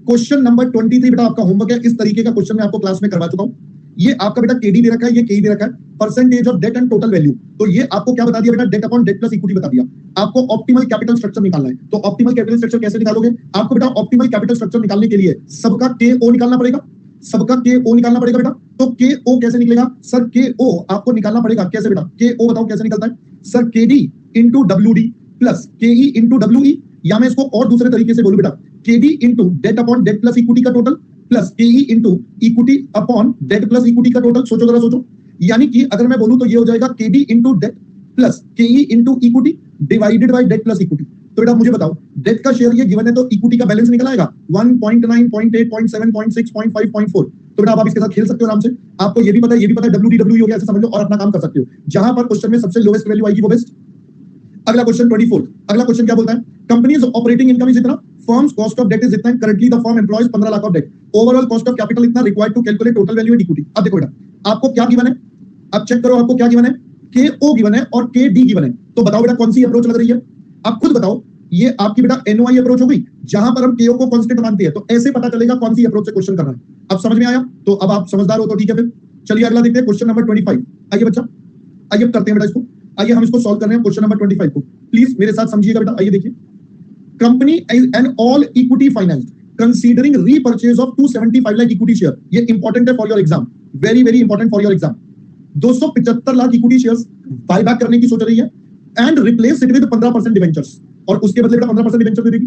क्वेश्चन नंबर 23 बेटा आपका होमवर्क है। इस तरीके का क्वेश्चन मैं आपको क्लास में करवा चुका हूं। ये आपका बेटा केडी दे रखा है, ये केई दे रखा है, percentage of debt and total value. तो ये आपको क्या बता दिया बेटा, debt upon debt plus equity बता दिया। आपको ऑप्टिमल कैपिटल स्ट्रक्चर निकालना है। तो ऑप्टिमल कैपिटल स्ट्रक्चर कैसे निकालोगे? आपको बेटा ऑप्टिमल कैपिटल स्ट्रक्चर निकालने के लिए सबका के ओ निकालना पड़ेगा, सबका के ओ निकालना पड़ेगा बेटा। तो के ओ कैसे निकलेगा सर? के ओ आपको निकालना पड़ेगा कैसे बेटा? के ओ बताओ कैसे निकलता है सर? के D into W D plus K E into W E, या मैं इसको और दूसरे तरीके से बोलूं बेटा, K D into debt upon debt plus equity का total plus K E into equity upon debt plus equity का टोटल। सोचो जरा सोचो, यानी कि अगर मैं बोलूं तो ये हो जाएगा के D into debt plus K E into equity divided by debt plus equity. तो बेटा मुझे बताओ, डेट का शेयर ये गिवन है तो इक्विटी का बैलेंस निकल आएगा 1.9, 0.8, 0.7, 0.6, 0.5, 0.4। तो बेटा आप इसके साथ खेल सकते हो आराम से। आपको ये भी पता है, ये भी पता है, डब्ल्यू डी डब्ल्यू हो गया, ऐसे समझ लो और अपना काम कर सकते हो। जहां पर क्वेश्चन में सबसे लोएस्ट वैल्यू आएगी वो बेस्ट। अगला क्वेश्चन 24, अगला क्वेश्चन क्या बोलता है? कंपनीज ऑपरेटिंग इनकम इज इतना, firm's cost of debt is इतना, currently the firm employs 15 lakh of debt, overall cost of capital इतना, required to calculate total value and equity. अब देखो बेटा आपको क्या गिवन है, अब चेक करो आपको क्या गिवन है, के ओ गिवन है और के डी गिवन है। तो बताओ बेटा कौन सी अप्रोच लग रही है? आप खुद बताओ। ये आपकी बेटा एनओआई अप्रोच हो गई, जहां पर हम केओ को कांस्टेंट मानते हैं। तो ऐसे पता चलेगा कौन सी अप्रोच से क्वेश्चन करना है। अब समझ में आया? तो अब आप समझदार हो तो ठीक है। फिर चलिए अगला देखते हैं, क्वेश्चन नंबर 25। आइए बच्चा, आइए करते हैं बेटा इसको। आइए हम इसको सॉल्व कर रहे हैं क्वेश्चन नंबर 25 को। प्लीज मेरे साथ समझिएगा बेटा। आइए देखिए, company and all equity financed considering repurchase of 275 lakh equity share. ये इंपॉर्टेंट है for your exam, very very important for your exam. 275 lakh equity shares buyback करने की सोच रही है and replace it with 15% debentures, और उसके बदले बेटा 15% डिबेंचर दे देगी।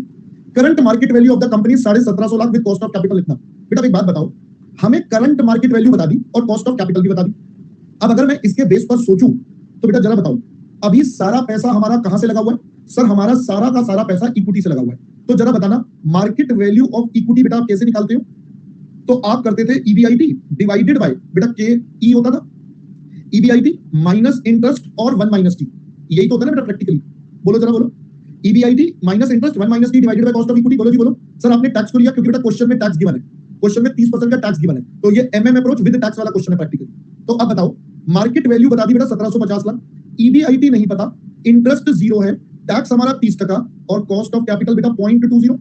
Current market value of the company 17.5 lakh with cost of capital इतना। बेटा एक बात बताओ, हमें करंट मार्केट वैल्यू बता दी और कॉस्ट ऑफ कैपिटल भी बता दी। अब अगर मैं इसके बेस पर सोचूं तो बेटा जरा बताओ, अभी सारा पैसा हमारा कहां से लगा हुआ है? सर हमारा सारा का सारा पैसा इक्विटी से लगा हुआ है। तो जरा बताना, मार्केट वैल्यू ऑफ इक्विटी बेटा आप कैसे निकालते हो? तो आप करते थे ईबीआईटी डिवाइडेड बाय बेटा के ई होता था, ईबीआईटी माइनस इंटरेस्ट और 1 माइनस टी। यही तो होता है ना बेटा प्रैक्टिकली। बोलो जरा बोलो, EBIT minus interest 1 minus T divided by cost of equity. बोलो जी बोलो। सर आपने टैक्स को लिया क्योंकि बेटा क्वेश्चन में टैक्स गिवन है, क्वेश्चन में 30% का टैक्स गिवन है। तो ये एमएम अप्रोच विद टैक्स वाला क्वेश्चन है प्रैक्टिकल। तो अब बताओ, मार्केट वैल्यू बता दी बेटा 1750 लाख, ईबीआईटी नहीं पता, इंटरेस्ट 0 है, टैक्स हमारा 30% और कॉस्ट ऑफ कैपिटल बेटा 0.20।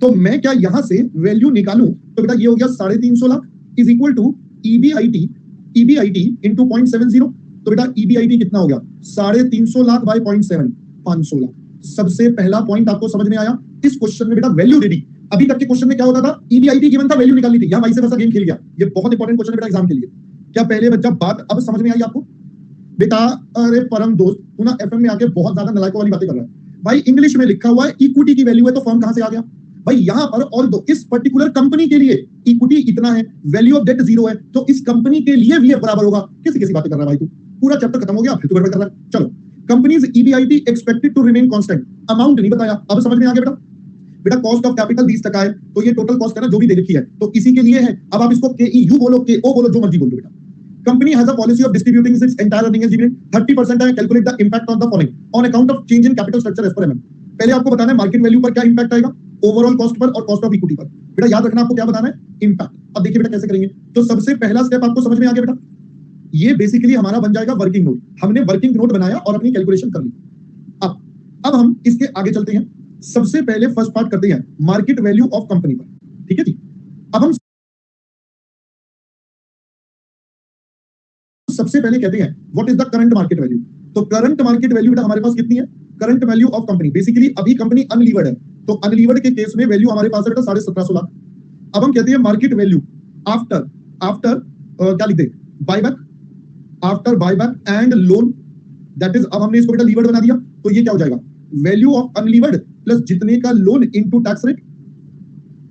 तो मैं क्या यहां से वैल्यू निकालूं तो बेटा ये हो गया 350 lakh is equal to EBIT into 0.70। तो बेटा ईबीआईटी कितना हो गया? 350 लाख बाय 0.7, 500 लाख। सबसे पहला पॉइंट आपको समझ में आया? इस क्वेश्चन में बेटा वैल्यू दे दी। अभी तक के क्वेश्चन में क्या होता था? ईबीआईटी गिवन था, वैल्यू निकालनी थी। यहां वैसे वैसा गेम खेल गया। ये बहुत इंपॉर्टेंट क्वेश्चन है बेटा एग्जाम के लिए। क्या पहले बच्चा बात अब समझ में आई आपको? बेटा अरे परम दोस्त, तू ना एफएम में आके बहुत ज्यादा नलायकों वाली बातें कर रहा है। भाई इंग्लिश में लिखा हुआ है इक्विटी की वैल्यू है, तो फर्म कहां से आ गया? भाई यहां पर और दो, इस पर्टिकुलर कंपनी के लिए इक्विटी इतना है, वैल्यू ऑफ डेट 0 है, तो इस कंपनी के लिए वीएफ बराबर होगा। किसी किसी बातें कर रहा है भाई तू, पूरा चैप्टर खत्म हो गया फिर तू गड़बड़ कर रहा है। चलो, companies EBIT expected to remain constant, amount नहीं बताया। अब समझ में आ गया बेटा? बेटा कॉस्ट ऑफ कैपिटल 20% है, तो ये टोटल कॉस्ट है ना जो भी दे रखी है, तो इसी के लिए है। अब आप इसको के यू बोलो, के ओ बोलो, जो मर्जी बोलो बेटा। Company has a policy of distributing its entire earnings as dividend 30% है। Calculate the impact on the following on account of change in capital structure as per MM। पहले आपको बताना है मार्केट वैल्यू पर क्या इंपैक्ट आएगा, ओवरऑल कॉस्ट पर और cost of equity पर। बेटा याद रखना आपको क्या बताना है, इंपैक्ट। अब देखिए बेटा कैसे करेंगे। तो सबसे पहला स्टेप आपको समझ में आ गया बेटा, ये बेसिकली हमारा बन जाएगा वर्किंग नोट। हमने वर्किंग नोट बनाया और अपनी कैलकुलेशन कर ली। अब हम इसके आगे चलते हैं। सबसे पहले फर्स्ट पार्ट करते हैं मार्केट वैल्यू ऑफ कंपनी पर, ठीक है जी। अब हम सबसे पहले कहते हैं what is the current market value. तो करंट मार्केट वैल्यू बेटा हमारे पास कितनी है? Current value of company, basically अभी कंपनी अनलीवर्ड है, तो अनलीवर्ड के केस में वैल्यू हमारे पास है बेटा 17.5 लाख। अब हम कहते हैं मार्केट वैल्यू आफ्टर क्या लिखते हैं, buyback, after buyback and loan, that is, अब हमने इसको बेटा लीवर्ड बना दिया, तो ये क्या हो जाएगा, वैल्यू ऑफ अनलीवर्ड प्लस जितने का लोन इनटू टैक्स रेट।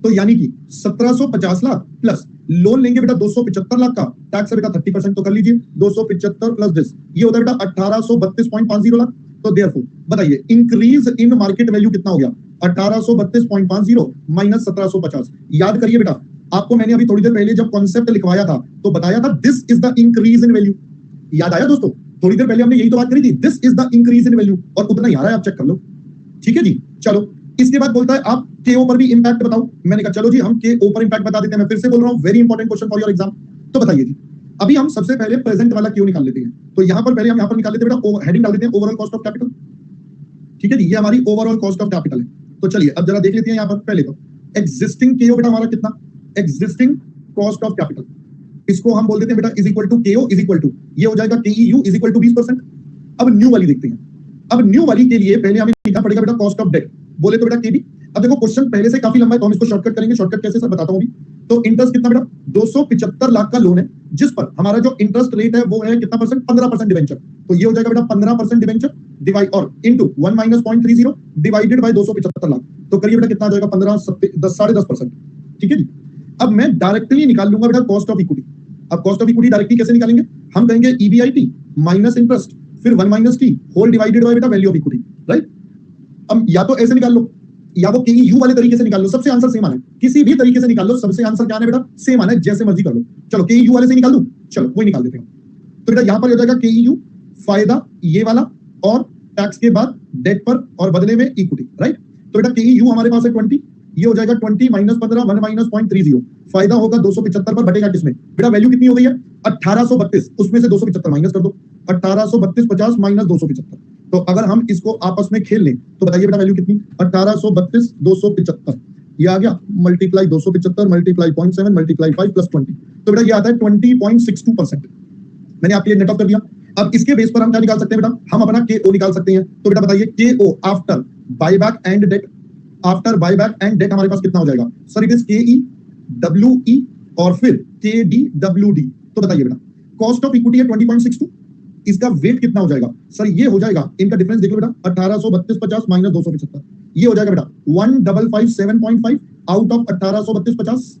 तो यानी कि 1750 लाख प्लस लोन लेंगे बेटा 275 लाख का, टैक्स है बेटा 30%, तो कर लीजिए 275 प्लस दिस, ये होता है बेटा 1832.50 लाख। तो देयरफॉर बताइए इंक्रीज इन मार्केट वैल्यू कितना हो गया 1832.50 माइनस 1750। याद करिए बेटा, आपको मैंने अभी थोड़ी देर पहले जब कॉन्सेप्ट लिखवाया था तो बताया था this is the increase in value. याद आया दोस्तों? थोड़ी देर पहले हमने यही तो बात करी थी, this is the increase in value, और उतना ही आ रहा है, आप चेक कर लो। ठीक है जी, चलो इसके बाद बोलता है आप के ऊपर भी इंपैक्ट बताओ। मैंने कहा चलो जी हम के ऊपर इंपैक्ट बता देते हैं। मैं फिर से बोल रहा हूं, very important question for your exam. तो बताइए जी, अभी हम सबसे पहले प्रेजेंट वाला क्यों निकाल लेते हैं। तो यहां पर पहले हम यहां पर निकाल लेते हैं बेटा, हेडिंग डाल देते हैं ओवरऑल कॉस्ट ऑफ कैपिटल। ठीक है जी, ये हमारी ओवरऑल कॉस्ट ऑफ कैपिटल है। तो चलिए अब जरा देख लेते हैं यहां पर पहले तो एग्जिस्टिंग केओ बेटा हमारा कितना, एग्जिस्टिंग कॉस्ट ऑफ कैपिटल, इसको हम बोल देते हैं बेटा इज इक्वल टू केओ इज इक्वल टू, ये हो जाएगा केईयू इज इक्वल टू 20%। अब न्यू वाली देखते हैं। अब न्यू वाली के लिए पहले हमें लिखना पड़ेगा बेटा कॉस्ट ऑफ डेट, बोले तो बेटा केबी। अब देखो क्वेश्चन पहले से काफी लंबा है तो हम इसको शॉर्टकट करेंगे। शॉर्टकट कैसे सर बताता हूं अभी। तो इंटरेस्ट कितना बेटा 275 लाख का लोन है, जिस पर हमारा जो इंटरेस्ट रेट है वो है कितना परसेंट, 15% डिवेंचर। तो ये हो जाएगा बेटा 15% डिवेंचर डिवाइड और into 1 minus 0.30 divided by 275 lakh. तो करिए बेटा कितना आ जाएगा 15 10.5%। ठीक है जी। अब मैं डायरेक्टली निकाल लूंगा बेटा कॉस्ट ऑफ इक्विटी। अब कॉस्ट ऑफ इक्विटी डायरेक्टली कैसे निकालेंगे, हम कहेंगे ईबीआईटी माइनस इंटरेस्ट फिर 1 minus T whole divided by बेटा वैल्यू ऑफ इक्विटी, राइट। अब या तो ऐसे निकाल लो या वो केईयू वाले तरीके से निकाल लो, सबसे आंसर सेम आना है। किसी भी तरीके से निकाल लो, सबसे आंसर क्या आना है बेटा, सेम आना है, जैसे मर्जी कर लो। चलो केईयू वाले से निकाल दूं, चलो वही निकाल देते हैं। तो बेटा यहां पर हो जाएगा केईयू फायदा ये वाला और टैक्स के बाद डेट पर और बदले में इक्विटी, राइट। तो बेटा केईयू हमारे पास है 20, ये हो जाएगा 20 माइनस 15 1 माइनस 0.30, फायदा होगा 275 पर बटेगा किसमें बेटा, वैल्यू कितनी हो गई है 1832, उसमें से 275 माइनस कर दो, 1832 50 माइनस 275। तो अगर हम इसको आपस में खेल लें तो बताइए बेटा वैल्यू कितनी, 1832 275, ये आ गया मल्टीप्लाई 275 मल्टीप्लाई 0.7 मल्टीप्लाई 5 प्लस 20, तो बेटा ये आता है 20.62%। मैंने आपके लिए नेट ऑफ कर दिया। अब इसके बेस पर हम क्या निकाल सकते हैं बेटा, हम अपना केओ निकाल सकते हैं। तो बेटा बताइए KO after buyback and debt, after buyback and debt हमारे पास कितना हो जाएगा sir, it is KE WE और फिर केडी डब्ल्यूडी। तो बताइए बेटा कॉस्ट ऑफ इक्विटी है 20.62, इसका वेट कितना हो जाएगा सर, ये हो जाएगा, इनका डिफरेंस देख लो बेटा 1832 50 माइनस 275, ये हो जाएगा बेटा 1557.5 आउट ऑफ 1832 50।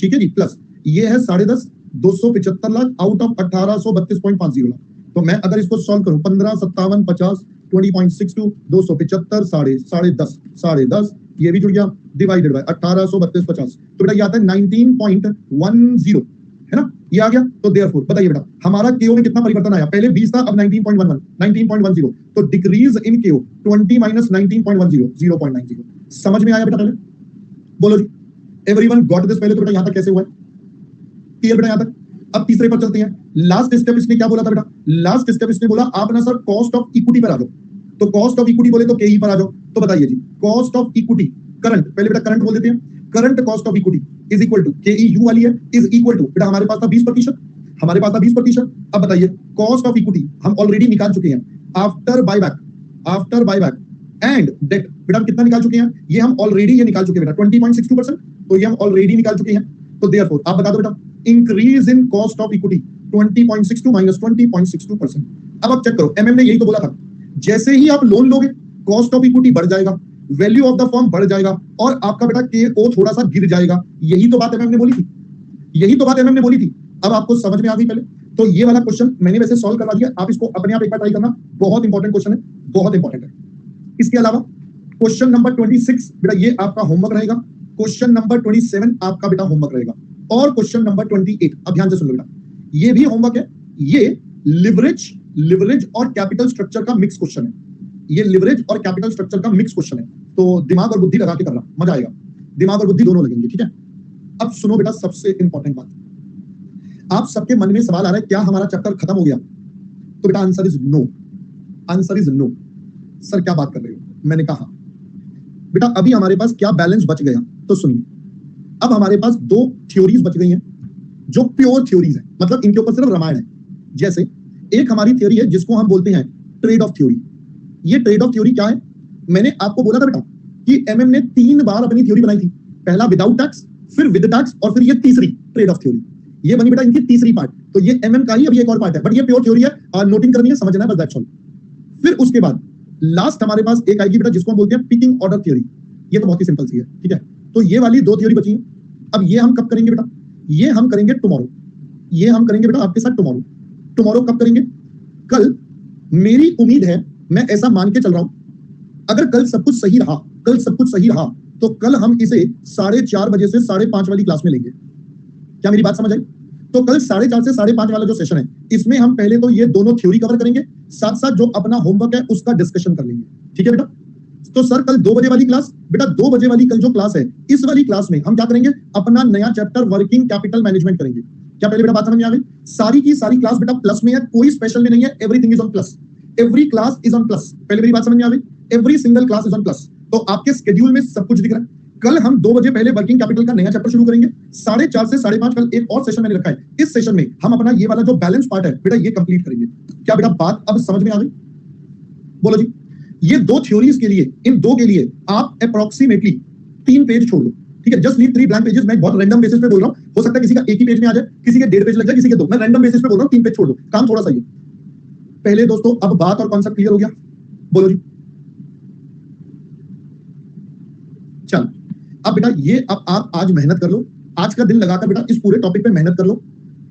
ठीक है जी, प्लस ये है 10.5 275 लाख आउट ऑफ 1832.50 लाख। तो मैं अगर इसको सॉल्व करूं 15 57 50 20.62 275 10.5 ये भी जुड़ गया डिवाइडेड बाय 1832 50, तो बेटा ये आता है 19.10, है ना, ये आ गया। तो देयरफॉर बताइए बेटा हमारा केओ में कितना परिवर्तन आया, पहले 20 था अब 19.11 19.10, तो डिक्रीज इन केओ 20 माइनस 19.10 0.90। समझ में आया बेटा, पहले बोलो जी एवरीवन गॉट दिस। पहले तो बेटा यहां तक कैसे हुआ है, क्लियर बेटा यहां तक। अब तीसरे पर चलते हैं। लास्ट स्टेप इसने क्या बोला था बेटा, लास्ट स्टेप इसने बोला आप ना सर कॉस्ट ऑफ इक्विटी पर आ जाओ। तो कॉस्ट ऑफ इक्विटी बोले तो केई पर आ जाओ। तो बताइए जी कॉस्ट ऑफ इक्विटी करंट, पहले बेटा करंट बोल देते हैं, current cost of equity is equal to KEU वाली है इज इक्वल टू बेटा हमारे पास था 20%, हमारे पास था 20%। अब बताइए कॉस्ट ऑफ इक्विटी हम ऑलरेडी निकाल चुके हैं आफ्टर बायबैक एंड डेट, बेटा हम कितना निकाल चुके हैं, ये हम ऑलरेडी ये निकाल चुके हैं बेटा 20.62%, तो ये हम ऑलरेडी निकाल चुके हैं। तो देयरफॉर आप बता दो बेटा increase in cost of equity 20.62 minus 20.62%। अब आप चेक करो, एमएम ने यही तो बोला था, जैसे ही आप लोन लोगे कॉस्ट ऑफ इक्विटी बढ़ जाएगा, वैल्यू ऑफ द फर्म बढ़ जाएगा और आपका बेटा केओ थोड़ा सा गिर जाएगा। यही तो बात एमएम ने बोली थी, यही तो बात एमएम ने बोली थी। अब आपको समझ में आ गई पहले। तो ये वाला क्वेश्चन मैंने वैसे सॉल्व करवा दिया, आप इसको अपने आप एक बार ट्राई करना, बहुत इंपॉर्टेंट क्वेश्चन है, बहुत इंपॉर्टेंट है। इसके अलावा क्वेश्चन नंबर 26 बेटा ये आपका होमवर्क रहेगा, क्वेश्चन नंबर 27 आपका बेटा होमवर्क रहेगा, और क्वेश्चन नंबर 28 अब ध्यान से सुन लो बेटा, ये भी होमवर्क है। ये लिवरेज और कैपिटल स्ट्रक्चर का मिक्स क्वेश्चन है, ये लिवरेज और कैपिटल स्ट्रक्चर का मिक्स क्वेश्चन है। तो दिमाग और बुद्धि लगा के करना, मजा आएगा, दिमाग और बुद्धि दोनों लगेंगे, ठीक है। अब सुनो बेटा सबसे इंपॉर्टेंट बात, आप सबके मन में सवाल आ रहा है क्या हमारा चैप्टर खत्म हो गया, तो बेटा answer is no, answer is no. Sir क्या बात कर रहे हो, मैंने कहा बेटा अभी हमारे पास क्या बैलेंस बच गया, तो सुनिए अब हमारे पास 2 थ्योरीज बच गई हैं जो प्योर थ्योरीज हैं, मतलब इनके ऊपर सिर्फ रामायण है। जैसे एक हमारी थ्योरी है जिसको हम बोलते हैं ट्रेड ऑफ थ्योरी। ये ट्रेड ऑफ थ्योरी क्या है, मैंने आपको बोला था बेटा कि एमएम ने 3 बार अपनी थ्योरी बनाई थी, पहला विदाउट टैक्स, फिर विद टैक्स, और फिर ये तीसरी ट्रेड ऑफ थ्योरी। ये बनी बेटा इनकी तीसरी पार्ट, तो ये एमएम का ही अभी एक और पार्ट है, बट ये प्योर थ्योरी है और नोटिंग करनी है, समझना है बस, दैट्स ऑल। फिर उसके बाद लास्ट हमारे पास एक आएगी बेटा जिसको हम बोलते हैं पिकिंग ऑर्डर थ्योरी। ये तो बहुत ही सिंपल सी है, ठीक है। तो ये वाली 2 थ्योरी बची है। अब ये हम कब करेंगे बेटा, ये हम करेंगे टुमारो, ये हम करेंगे बेटा आपके साथ टुमारो। टुमारो कब करेंगे, कल मेरी उम्मीद है मैं ऐसा मान के चल रहा हूं, अगर कल सब कुछ सही रहा, तो कल हम इसे 4:30 बजे से 5:30 वाली क्लास में लेंगे। क्या मेरी बात समझ आई? तो कल 4:30 से 5:30 वाला जो सेशन है, इसमें हम पहले तो ये दोनों थ्योरी कवर करेंगे, साथ साथ जो अपना होमवर्क है उसका डिस्कशन कर लेंगे। ठीक है बेटा? तो सर कल 2 बजे वाली क्लास, बेटा 2 बजे वाली कल जो क्लास है, इस वाली क्लास में हम क्या करेंगे, अपना नया चैप्टर वर्किंग कैपिटल मैनेजमेंट करेंगे। क्या पहले बेटा बात समझ में आ गई? सारी की सारी क्लास बेटा प्लस में है, कोई स्पेशल में नहीं है, everything is on plus, every class is on plus. पहले मेरी बात समझ में आ गई? Every single class is on plus. तो आपके स्केड्यूल में सब कुछ दिख रहा है। कल हम 2 बजे पहले वर्किंग कैपिटल का नया चैप्टर शुरू करेंगे, 4:30 से 5:30 कल एक और सेशन मैंने रखा है, इस सेशन में हम अपना ये वाला जो बैलेंस पार्ट है बेटा ये कंप्लीट करेंगे। क्या बेटा बात अब समझ में आ गई? बोलो जी। ये 2 थ्योरीज के लिए, इन 2 के लिए आप अप्रोक्सीमेटली 3 पेज छोड़ दो। ठीक है, जस्ट लीव 3 ब्लैंक पेजेस। मैं बहुत रैंडम बेसिस पे बोल रहा हूं, हो सकता है किसी का एक ही पेज में आ जाए, किसी के 1.5 पेज लग जाए, किसी के 2। मैं रैंडम बेसिस पे बोल रहा हूं, 3 पेज छोड़ दो, काम थोड़ा सा ही है। पहले दोस्तों अब बात और कॉन्सेप्ट क्लियर हो गया? बोलो जी। चल अब बेटा ये अब आप आज मेहनत कर लो, आज का दिन लगाकर बेटा इस पूरे टॉपिक पे मेहनत कर लो,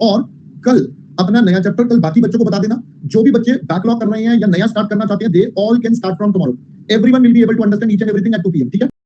और कल अपना नया चैप्टर कल बाकी बच्चों को बता देना। जो भी बच्चे बैकलॉग कर रहे हैं या नया स्टार्ट करना चाहते हैं, they all can start from tomorrow. Everyone will be able to understand each and everything at 2 PM। ठीक है?